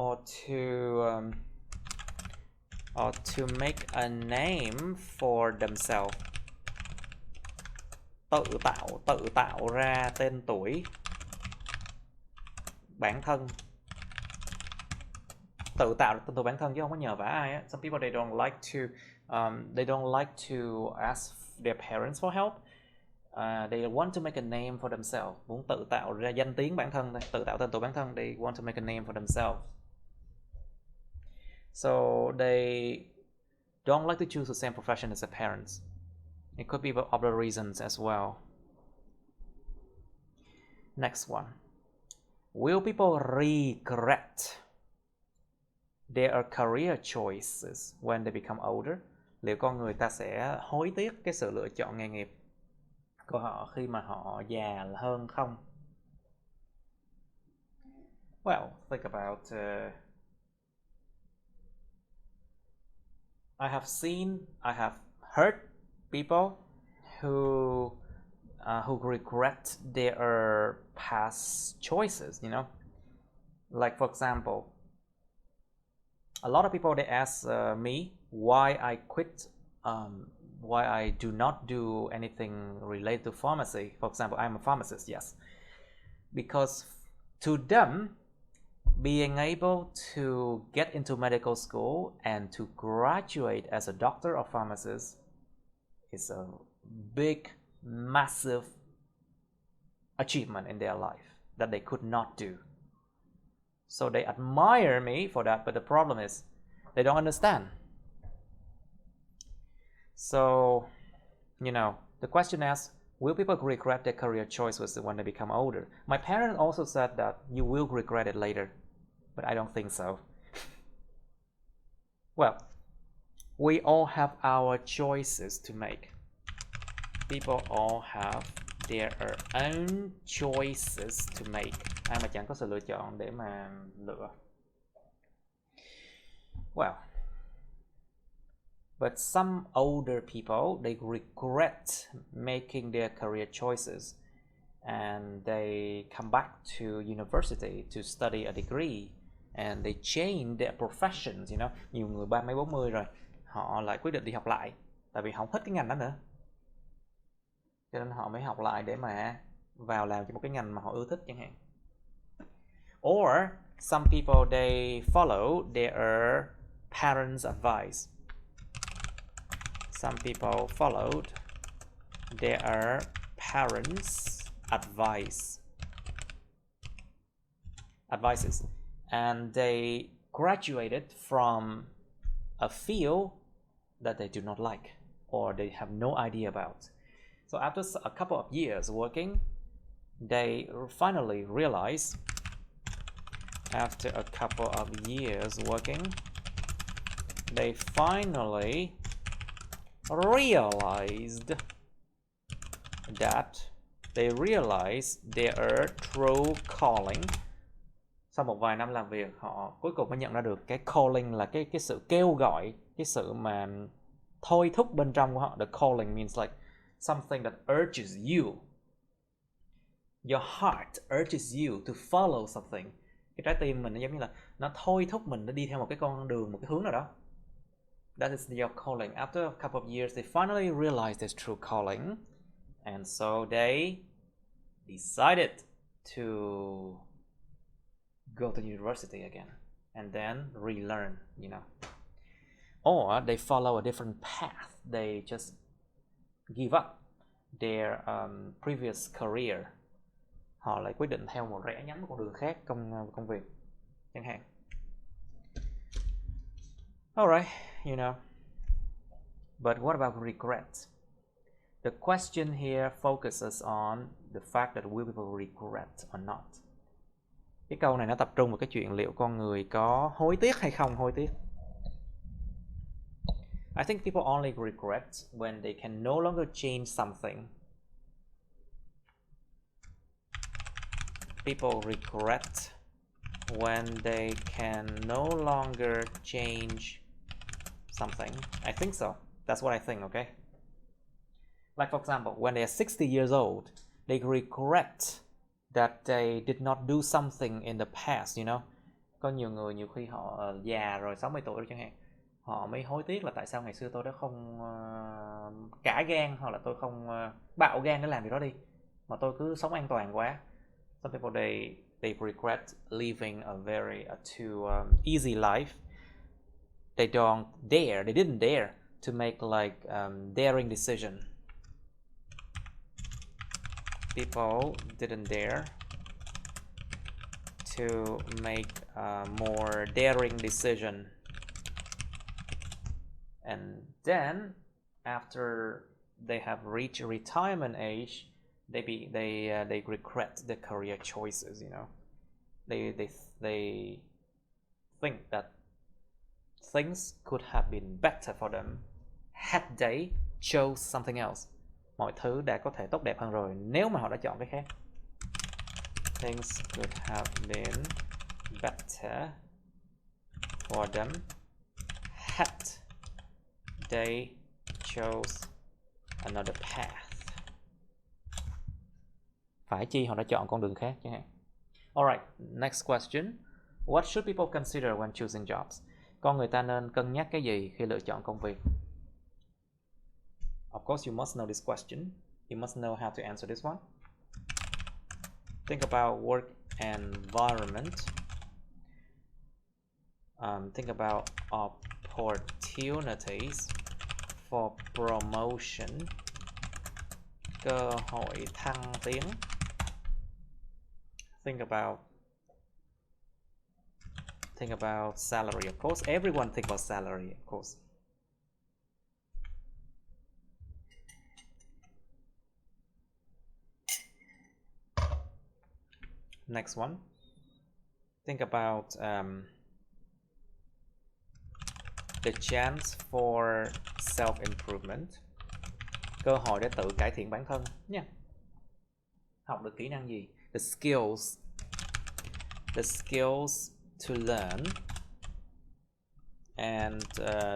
or or to make a name for themselves. Tự tạo ra tên tuổi bản thân. Tự tạo ra tên tuổi bản thân chứ không có nhờ vả ai á. Some people they don't like to ask their parents for help. They want to make a name for themselves. Muốn tự tạo ra danh tiếng bản thân, tự tạo tên tuổi bản thân. They want to make a name for themselves. So they don't like to choose the same profession as their parents. It could be for other reasons as well. Next one. Will people regret their career choices when they become older? Liệu con người ta sẽ hối tiếc cái sự lựa chọn nghề nghiệp của họ khi mà họ già hơn không? Well, think about I have heard people who regret their past choices, you know. Like for example, a lot of people, they ask me why I quit, why I do not do anything related to pharmacy. For example, I'm a pharmacist, yes. Because to them, being able to get into medical school and to graduate as a doctor or pharmacist is a big, massive achievement in their life that they could not do. So they admire me for that, but the problem is they don't understand. So, you know, the question asks, will people regret their career choices when they become older? My parents also said that you will regret it later, but I don't think so. Well, we all have our choices to make. People all have their own choices to make. Ai mà chẳng có sự lựa chọn để mà lựa. Well, but some older people, they regret making their career choices and they come back to university to study a degree and they change their professions, you know. Nhiều người 30-40 rồi, họ lại quyết định đi học lại tại vì họ không thích cái ngành đó nữa. Cho nên họ mới học lại để mà vào làm cho một cái ngành mà họ ưa thích chẳng hạn. Or some people, they follow their parents' advice. Some people followed their parents' advices, and they graduated from a field that they do not like or they have no idea about. So after a couple of years working, they finally realized, after a couple of years working, they finally realized that they realized their true calling. Sau một vài năm làm việc, họ cuối cùng mới nhận ra được cái calling là cái sự kêu gọi, cái sự mà thôi thúc bên trong của họ. The calling means like something that urges you. Your heart urges you to follow something. Cái trái tim mình nó giống như là nó thôi thúc mình nó đi theo một cái con đường, một cái hướng nào đó. That is your calling. After a couple of years, they finally realized their true calling, and so they decided to go to university again and then relearn, you know. Or they follow a different path. They just give up their previous career. Họ lại quyết định theo một rẽ nhánh, một con đường khác trong công việc chẳng hạn. Alright, you know. But what about regret? The question here focuses on the fact that will people regret or not. Cái câu này nó tập trung vào cái chuyện liệu con người có hối tiếc hay không hối tiếc. I think people only regret when they can no longer change something. People regret when they can no longer change something. I think so. That's what I think, okay? Like for example, when they are 60 years old, they regret that they did not do something in the past, you know? Có nhiều người nhiều khi họ già rồi, 60 tuổi rồi chẳng hạn. họ mới hối tiếc là tại sao ngày xưa tôi đã không cả gan, hoặc là tôi không bạo gan để làm việc đó đi, mà tôi cứ sống an toàn quá. Some people they regret living a very too easy life. They didn't dare to make like daring decision. People didn't dare to make a more daring decision. And then after they have reached retirement age, they regret their career choices, you know. They think that things could have been better for them had they chose something else. Mọi thứ đã có thể tốt đẹp hơn rồi nếu mà họ đã chọn cái khác. Things could have been better for them had they chose another path. Phải chi họ đã chọn con đường khác chẳng hạn. Alright, next question. What should people consider when choosing jobs? Con người ta nên cân nhắc cái gì khi lựa chọn công việc? Of course, you must know this question. You must know how to answer this one. Think about work environment. Think about opportunities for promotion. Cơ hội thăng tiến. Think about salary. Of course, everyone think about salary, of course. Next one. Think about the chance for self-improvement. Cơ hội để tự cải thiện bản thân nha. Học được kỹ năng gì? The skills to learn, and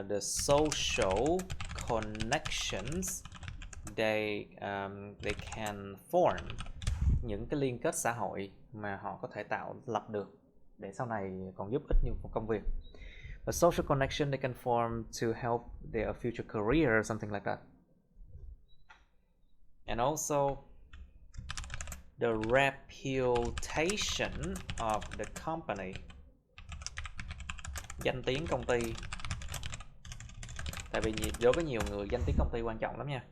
the social connections they can form. Những cái liên kết xã hội mà họ có thể lập được để sau này còn giúp ích như một công việc. A social connection they can form to help their future career or something like that. And also the reputation of the company. Danh tiếng công ty. Tại vì đối với nhiều người danh tiếng công ty quan trọng lắm nha.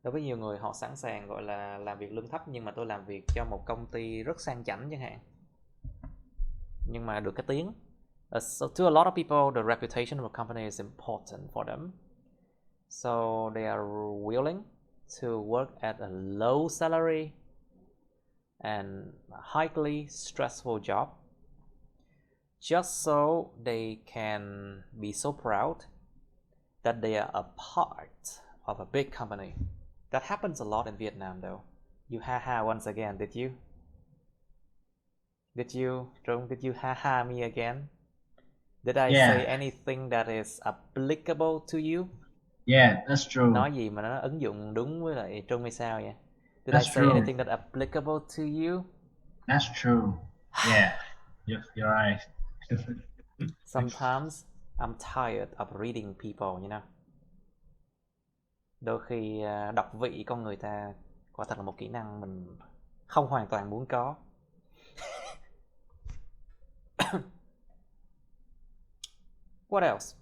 Đối với nhiều người họ sẵn sàng gọi là làm việc lương thấp, nhưng mà tôi làm việc cho một công ty rất sang chảnh chẳng hạn, nhưng mà được cái tiếng. So to a lot of people, the reputation of a company is important for them. So they are willing to work at a low salary and highly stressful job, just so they can be so proud that they are a part of a big company. That happens a lot in Vietnam though. You haha once again, did you? Trung, did you haha me again? Did I say anything that is applicable to you? Yeah, that's true. Nói gì mà nó ứng dụng đúng với lại Trung hay sao vậy? Did That's I say true. anything that applicable to you? That's true. Yeah, you're right. Sometimes I'm tired of reading people, you know. Đôi khi đọc vị con người ta quả thật là một kỹ năng mình không hoàn toàn muốn có. What else?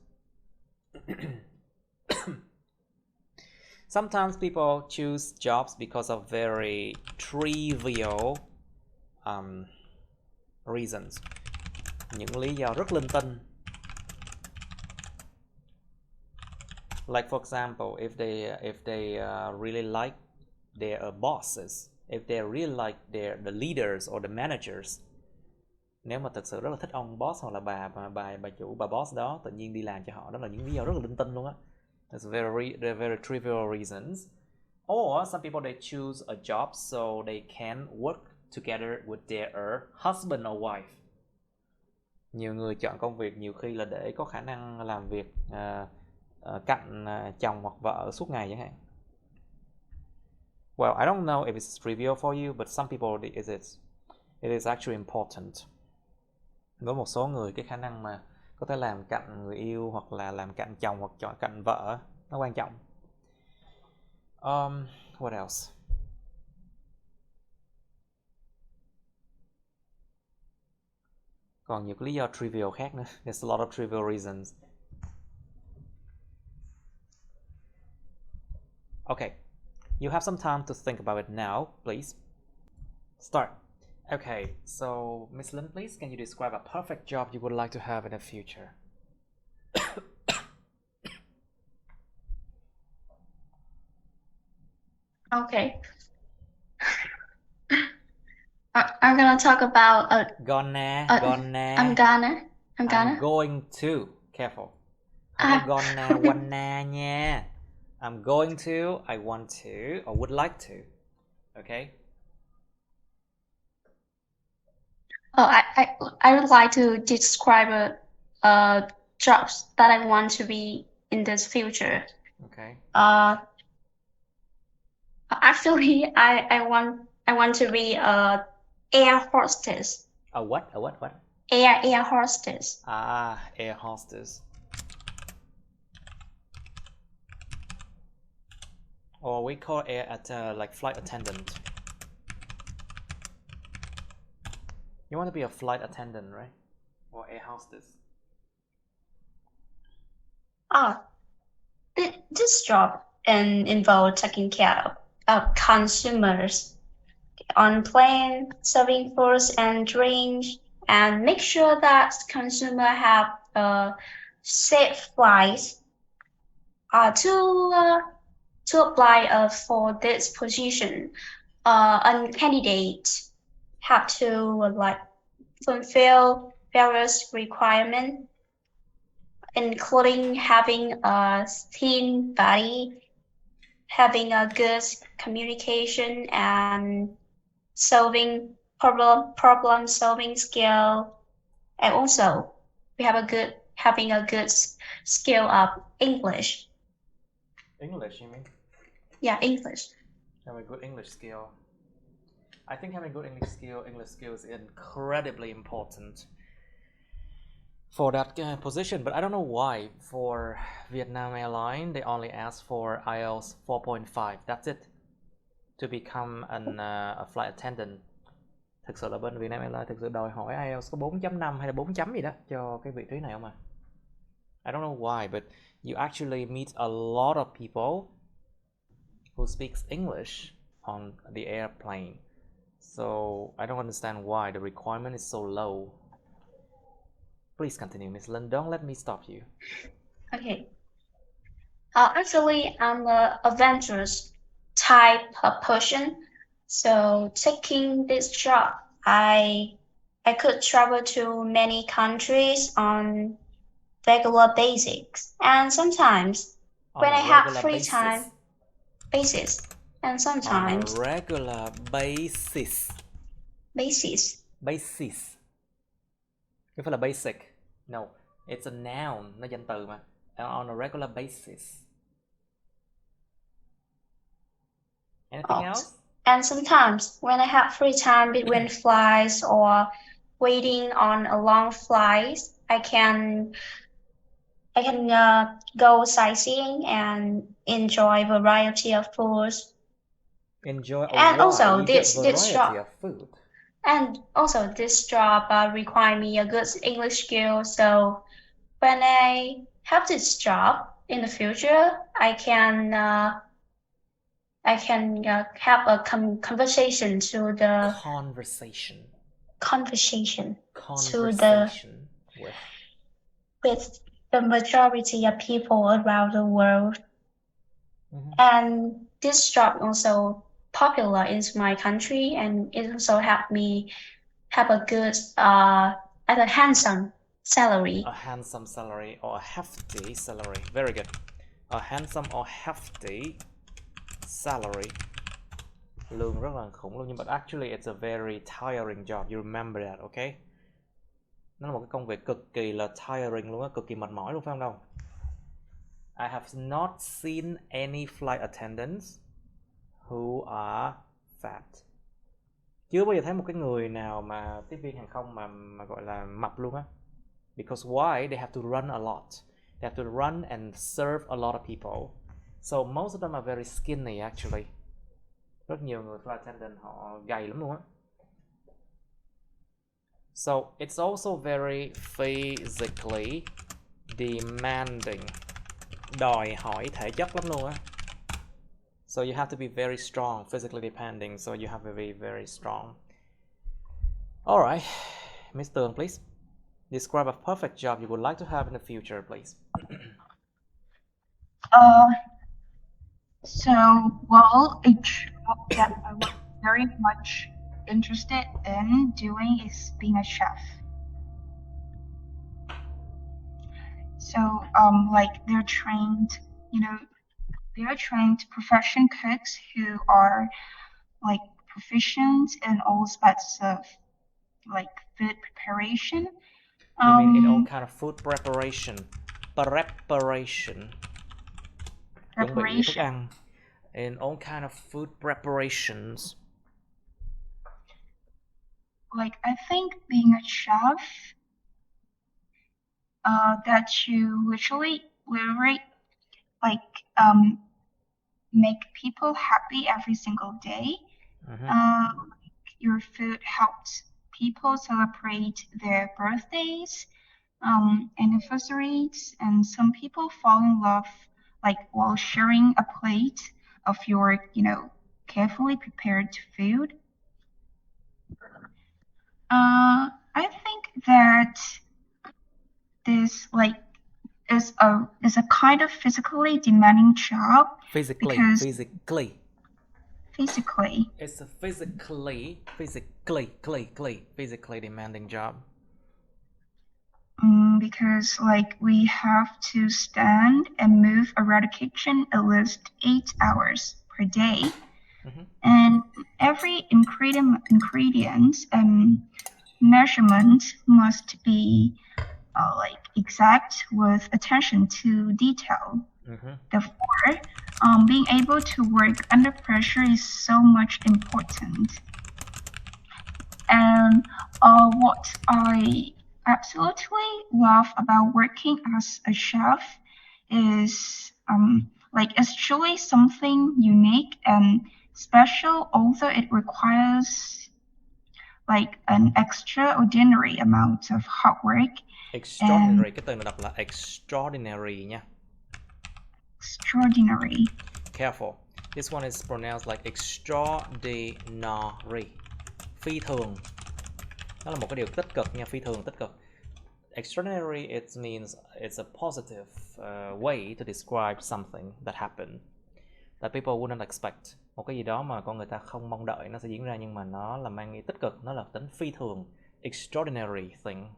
Sometimes people choose jobs because of very trivial reasons. Những lý do rất linh tinh. Like for example, if they really like their bosses, if they really like the leaders or the managers. Nếu mà thật sự rất là thích ông boss hoặc là bà chủ, bà boss đó, tự nhiên đi làm cho họ, đó là những lý do rất là linh tinh luôn á. They're very trivial reasons. Or some people they choose a job so they can work together with their husband or wife. Nhiều người chọn công việc nhiều khi là để có khả năng làm việc cạnh chồng hoặc vợ suốt ngày chẳng hạn. Well, I don't know if it's trivial for you, but some people it is actually important. Với một số người cái khả năng mà Có thể làm cạnh người yêu hoặc là làm cạnh chồng hoặc chọn cạnh vợ, nó quan trọng. What else? Còn nhiều cái lý do trivial khác nữa. There's a lot of trivial reasons. Okay, you have some time to think about it now, please. Start. Okay, so Miss Lin, please, can you describe a perfect job you would like to have in the future? Okay. I'm gonna talk about Gonna. I'm going to. Careful. Không có gonna, wanna nha. I'm going to, I want to, or would like to. Okay? I would like to describe jobs that I want to be in this future. Okay. Actually, I want to be a air hostess. A what? Air hostess. Air hostess. Or we call like flight attendant. You want to be a flight attendant, right? Or air hostess? This job involves taking care of consumers on plane, serving foods and drinks, and make sure that consumers have safe flights. To apply for this position, a candidate have to fulfill various requirements, including having a thin body, having a good communication, and solving problem solving skill, and also we have having a good skill of English. English, you mean? Yeah, English. Have a good English skill. I think having good English skill is incredibly important for that position, but I don't know why. For Vietnam Airlines, they only ask for IELTS 4.5. That's it to become a flight attendant. Thực sự là bên Vietnam Airlines thực sự đòi hỏi IELTS có 4.5 hay là 4 chấm gì đó cho cái vị trí này không à? I don't know why, but you actually meet a lot of people who speaks English on the airplane. So I don't understand why the requirement is so low. Please continue, Miss Lin. Don't let me stop you. Okay. Actually, I'm an adventurous type of person. So taking this job, I could travel to many countries on regular basis, and sometimes when I have free time basis, and sometimes on a regular basis. Không phải là basic. No, it's a noun, nó danh từ mà. On a regular basis. Anything else? And sometimes when I have free time between flights or waiting on a long flight, I can go sightseeing and enjoy a variety of foods. Enjoy a and also wide this variety job of food. And also this job require me a good English skill. So when I have this job in the future, I can have a conversation to the conversation with the majority of people around the world. And this job also popular in my country, and it also helped me have a good a handsome salary. A handsome salary or a hefty salary. Very good. A handsome or hefty salary. Lương rất là khủng luôn, nhưng but actually it's a very tiring job. You remember that, okay? Nó là một cái công việc cực kỳ là tiring luôn á, cực kỳ mệt mỏi luôn, phải không đâu? I have not seen any flight attendants who are fat. Chưa bao giờ thấy một cái người nào mà tiếp viên hàng không mà gọi là mập luôn á. Because why? They have to run a lot. They have to run and serve a lot of people. So most of them are very skinny actually. Rất nhiều người flight attendant họ gầy lắm luôn á. So it's also very physically demanding. Đòi hỏi thể chất lắm luôn á. So you have to be very strong, physically depending. So you have to be very strong. Alright, Miss Tường, please. Describe a perfect job you would like to have in the future, please. So, well, a job that I was very much interested in doing is being a chef. So, like they're trained, they're trained profession cooks who are like proficient in all aspects of like food preparation. You mean in all kind of food preparation? Preparation. Chuẩn bị thức ăn. In all kind of food preparations. Like I think being a chef, that you literally like make people happy every single day. Your food helps people celebrate their birthdays, anniversaries, and some people fall in love like while sharing a plate of your, carefully prepared food. I think that this is a kind of physically demanding job. Physically. It's a physically demanding job. Because like we have to stand and move around the kitchen at least 8 hours per day. And every ingredient and measurement must be like exact with attention to detail. Therefore, being able to work under pressure is so much important. And what I absolutely love about working as a chef is like it's truly something unique and special, although it requires like an extraordinary amount of hard work. Extraordinary, cái từ này đọc là extraordinary nha. Extraordinary. Careful. This one is pronounced like extraordinary. Phi thường. Nó là một cái điều tích cực nha, phi thường tích cực. Extraordinary, it means it's a positive way to describe something that happened that people wouldn't expect. Một cái gì đó mà con người ta không mong đợi nó sẽ diễn ra, nhưng mà nó là mang ý tích cực, nó là tính phi thường. Extraordinary thing.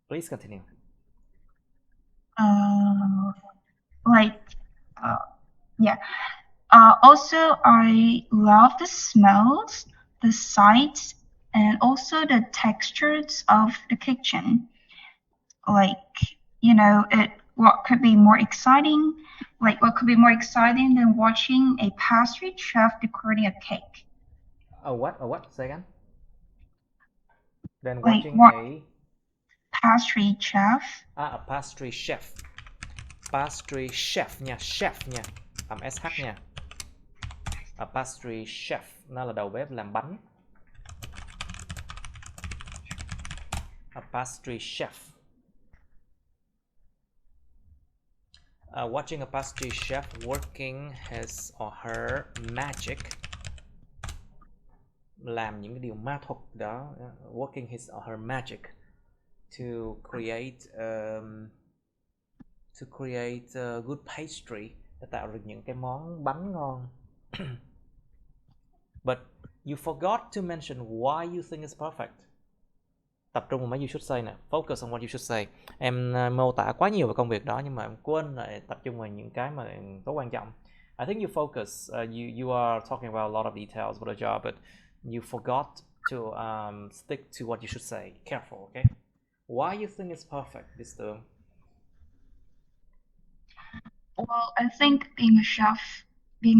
Please continue. Also, I love the smells, the sights, and also the textures of the kitchen. Like, what could be more exciting? Like, what could be more exciting than watching a pastry chef decorating a cake? A what? Say again? Then Like, watching a pastry chef. A pastry chef. Pastry chef nha, chef nha. SH nha. A pastry chef, nó là đầu bếp làm bánh. A pastry chef. Watching a pastry chef working his or her magic. Làm những cái điều ma thuật đó. Working his or her magic to create a good pastry, để tạo được những cái món bánh ngon. But you forgot to mention why you think it's perfect. Tập trung vào mấy you should say nè. Focus on what you should say. Em mô tả quá nhiều về công việc đó, nhưng mà em quên lại tập trung vào những cái mà có quan trọng. I think you focus, you are talking about a lot of details for the job, but you forgot to stick to what you should say. Careful, okay? Why you think it's perfect, this term? Well, I think being a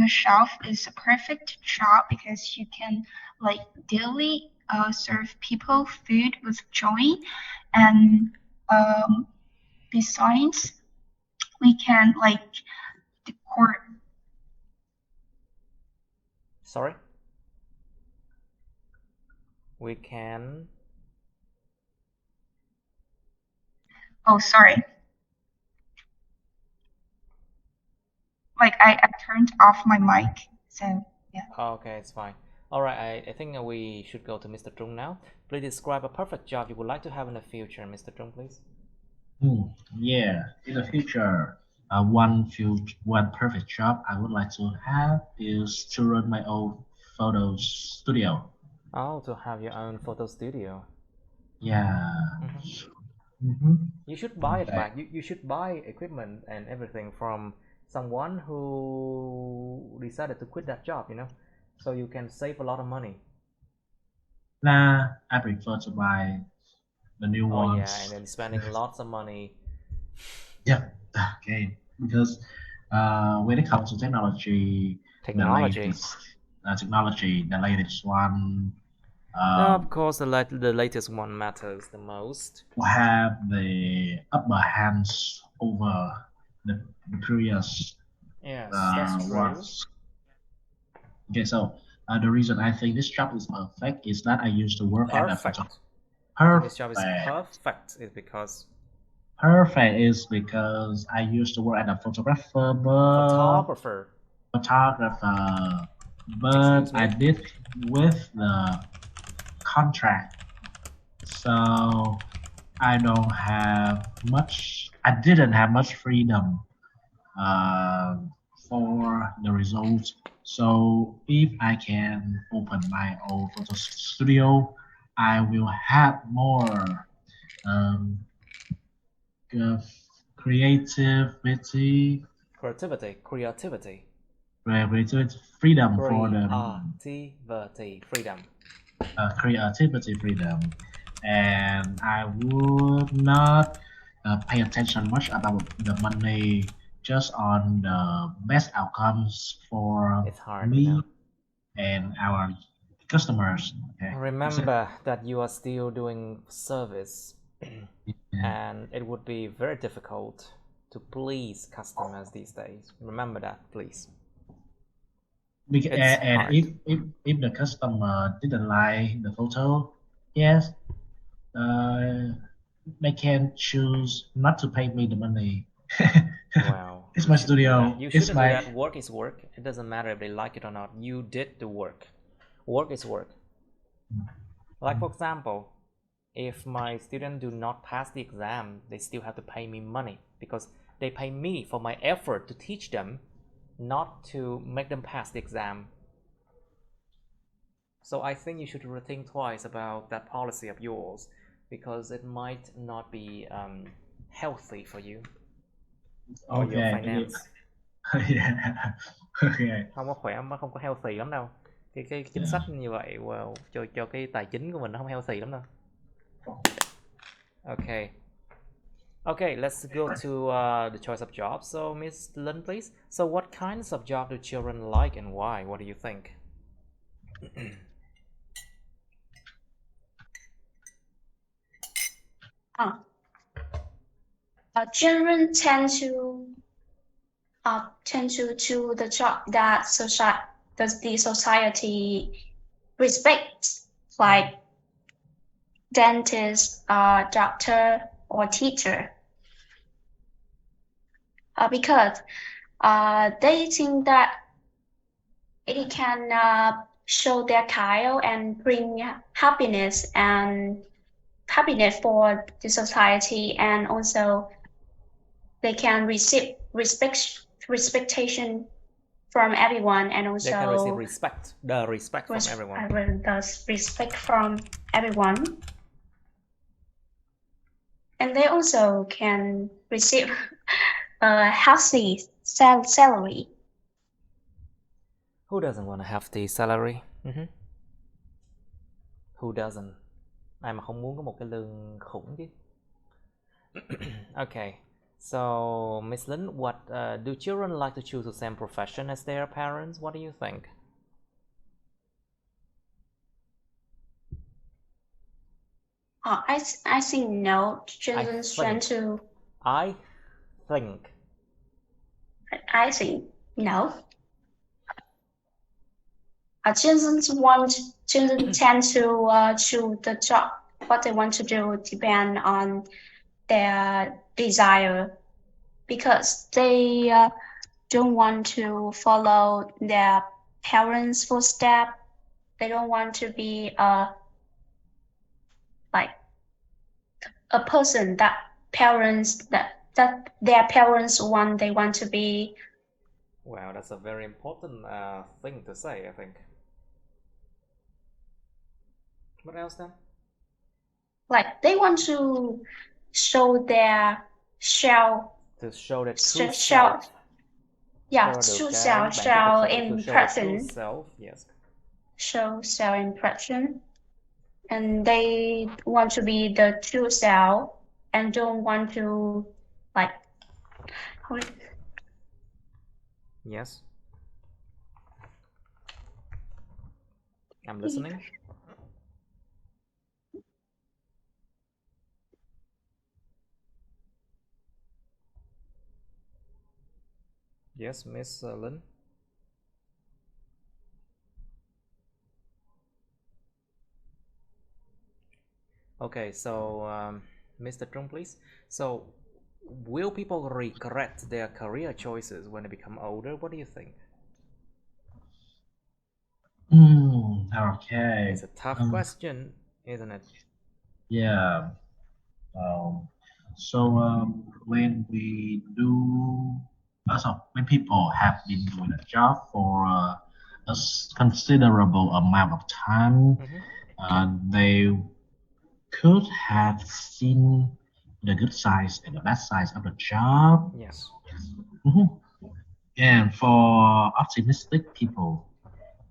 chef is a perfect job because you can like daily serve people food with joy, and besides, we can like decor. Sorry? We can... Oh, sorry. Like I turned off my mic, so yeah. Okay, it's fine. Alright, I think we should go to Mr. Trung now. Please describe a perfect job you would like to have in the future, Mr. Trung, please. Yeah, in the future, one perfect job I would like to have is to run my own photo studio. Oh, to have your own photo studio. Yeah. You should buy it back. You should buy equipment and everything from someone who decided to quit that job, you know, so you can save a lot of money. Nah, I prefer to buy the new ones. Oh yeah, and then spending lots of money. Yep. Okay. Because when it comes to technology, the latest one. Of course, the latest one matters the most. Have the upper hands over the previous that's true. ones. Okay, so the reason I think this job is perfect is that I used to work at a Perfect. This job is perfect is because... Perfect is because I used to work as a photographer, but I did with the contract, so I didn't have much freedom for the results. So if I can open my own photo studio, I will have more creativity, freedom for them. Creativity freedom, and I would not pay attention much about the money, just on the best outcomes for me and our customers. Okay. Remember that you are still doing service, and it would be very difficult to please customers these days. Remember that, please. And if the customer didn't like the photo, yes, they can choose not to pay me the money. Wow. It's my studio. You shouldn't do that. Work is work. It doesn't matter if they like it or not. You did the work. Work is work. Like, for example, if my students do not pass the exam, they still have to pay me money because they pay me for my effort to teach them, not to make them pass the exam. So I think you should rethink twice about that policy of yours, because it might not be healthy for you or your finance. Không có khỏe, mà không có healthy lắm đâu. Cái chính sách như vậy cho cái tài chính của mình nó không healthy lắm đâu. Okay, let's go to the choice of jobs. So Miss Lin, please. So what kinds of job do children like and why? What do you think? Children tend to the job that the society respects, like dentist, doctor, or teacher, because they think that it can show their child and bring happiness for the society, and also they can receive respectation from everyone, and also they can receive respect from everyone. Thus respect from everyone, and they also can receive a healthy salary. Who doesn't want a hefty salary? Who doesn't? Ai mà không muốn có một cái lương khủng chứ. Okay, so Miss Lin, what do children like to choose the same profession as their parents? What do you think? I think no. Children tend to. I think. I think no. Children tend to choose the job what they want to do depend on their desire, because they don't want to follow their parents' footsteps. They don't want to be like a person that their parents want. They want to be. Wow, that's a very important thing to say, I think. What else then? Like they want to show their self. To show their true self. Yeah, true self, show impression. Self, yes. Show self impression, and they want to be the true self and don't want to like. Yes. I'm listening. Yes, Miss Lin. Okay, so Mr. Trung, please. So, will people regret their career choices when they become older? What do you think? Okay. It's a tough question, isn't it? Yeah. When we do, when people have been doing a job for a considerable amount of time, they could have seen the good sides and the bad sides of the job. Yes. And for optimistic people,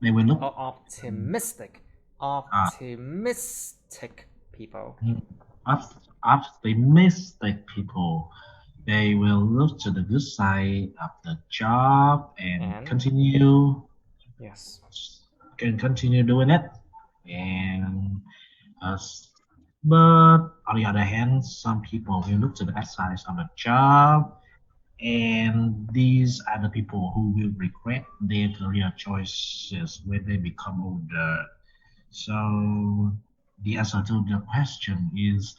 they will look. Optimistic people. Optimistic people, they will look to the good side of the job and continue. Yes. Can continue doing it, and but on the other hand, some people will look to the bad sides of the job, and these are the people who will regret their career choices when they become older. So the answer to the question is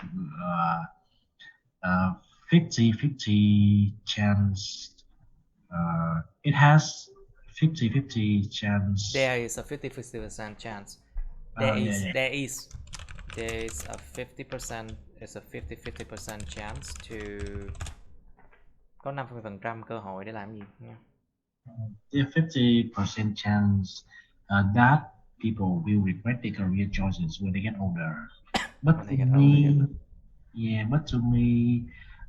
50-50 chance. It has 50-50 chance. There is a 50% chance. There is a 50%. It's a 50% chance to. Có 50% cơ hội để làm gì nha. There's 50% chance that people will regret their career choices when they get older. But to me,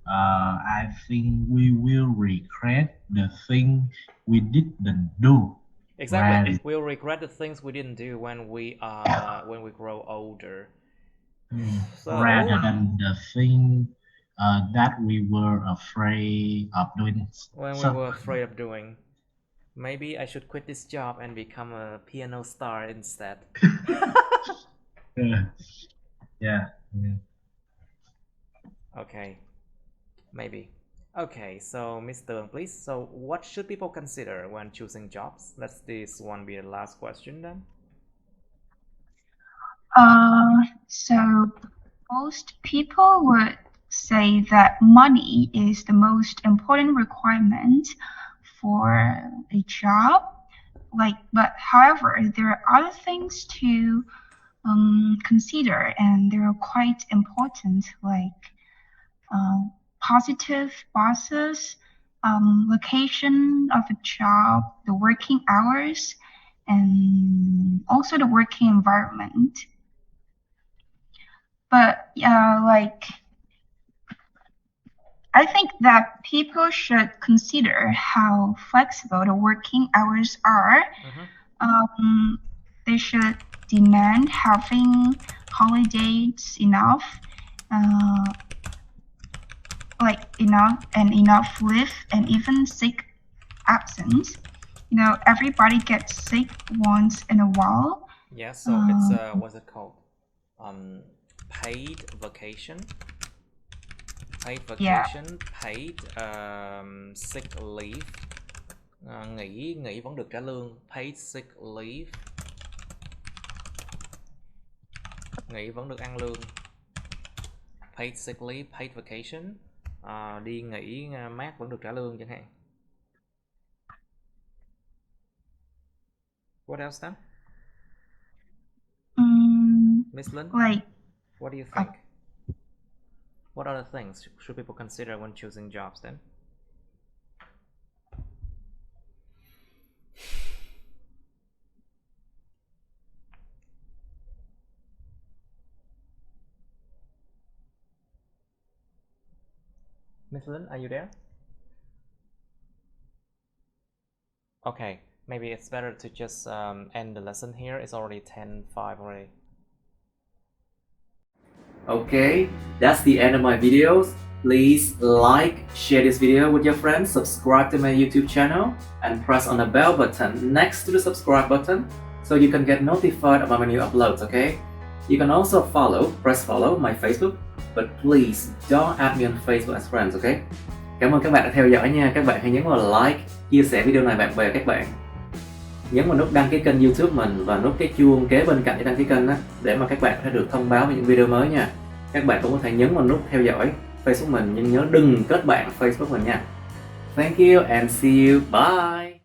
I think we will regret the thing we didn't do. Exactly. We'll regret the things we didn't do when we grow older. Rather than the thing that we were afraid of doing. When we were afraid of doing. Maybe I should quit this job and become a piano star instead. Yeah. Okay. Maybe. Okay, so Mr. please. So what should people consider when choosing jobs? Let this one be the last question then. So most people would say that money is the most important requirement for a job. But however, there are other things to consider, and they're quite important, like positive bosses, location of a job, the working hours, and also the working environment. But I think that people should consider how flexible the working hours are. They should demand having holidays enough enough leave, and even sick absence. Everybody gets sick once in a while. Yeah, so it's what's it called? paid vacation, Yeah. paid sick leave. Nghỉ vẫn được trả lương, paid sick leave. Nghỉ vẫn được ăn lương, paid sick leave, paid vacation. Đi nghỉ mát vẫn được trả lương chẳng hạn. What else then? Miss Lin, Like, what do you think? What other things should people consider when choosing jobs then? Miss Lin, are you there? Okay, maybe it's better to just end the lesson here. It's already 10:05 already. Okay, that's the end of my videos. Please like, share this video with your friends, subscribe to my YouTube channel, and press on the bell button next to the subscribe button so you can get notified about my new uploads, okay? You can also press follow my Facebook, but please don't add me on Facebook as friends, okay? Cảm ơn các bạn đã theo dõi nha. Các bạn hãy nhấn vào like, chia sẻ video này bạn bè các bạn. Nhấn vào nút đăng ký kênh YouTube mình và nút cái chuông kế bên cạnh cái đăng ký kênh đó để mà các bạn có thể được thông báo về những video mới nha. Các bạn cũng có thể nhấn vào nút theo dõi Facebook mình, nhưng nhớ đừng kết bạn Facebook mình nha. Thank you and see you. Bye.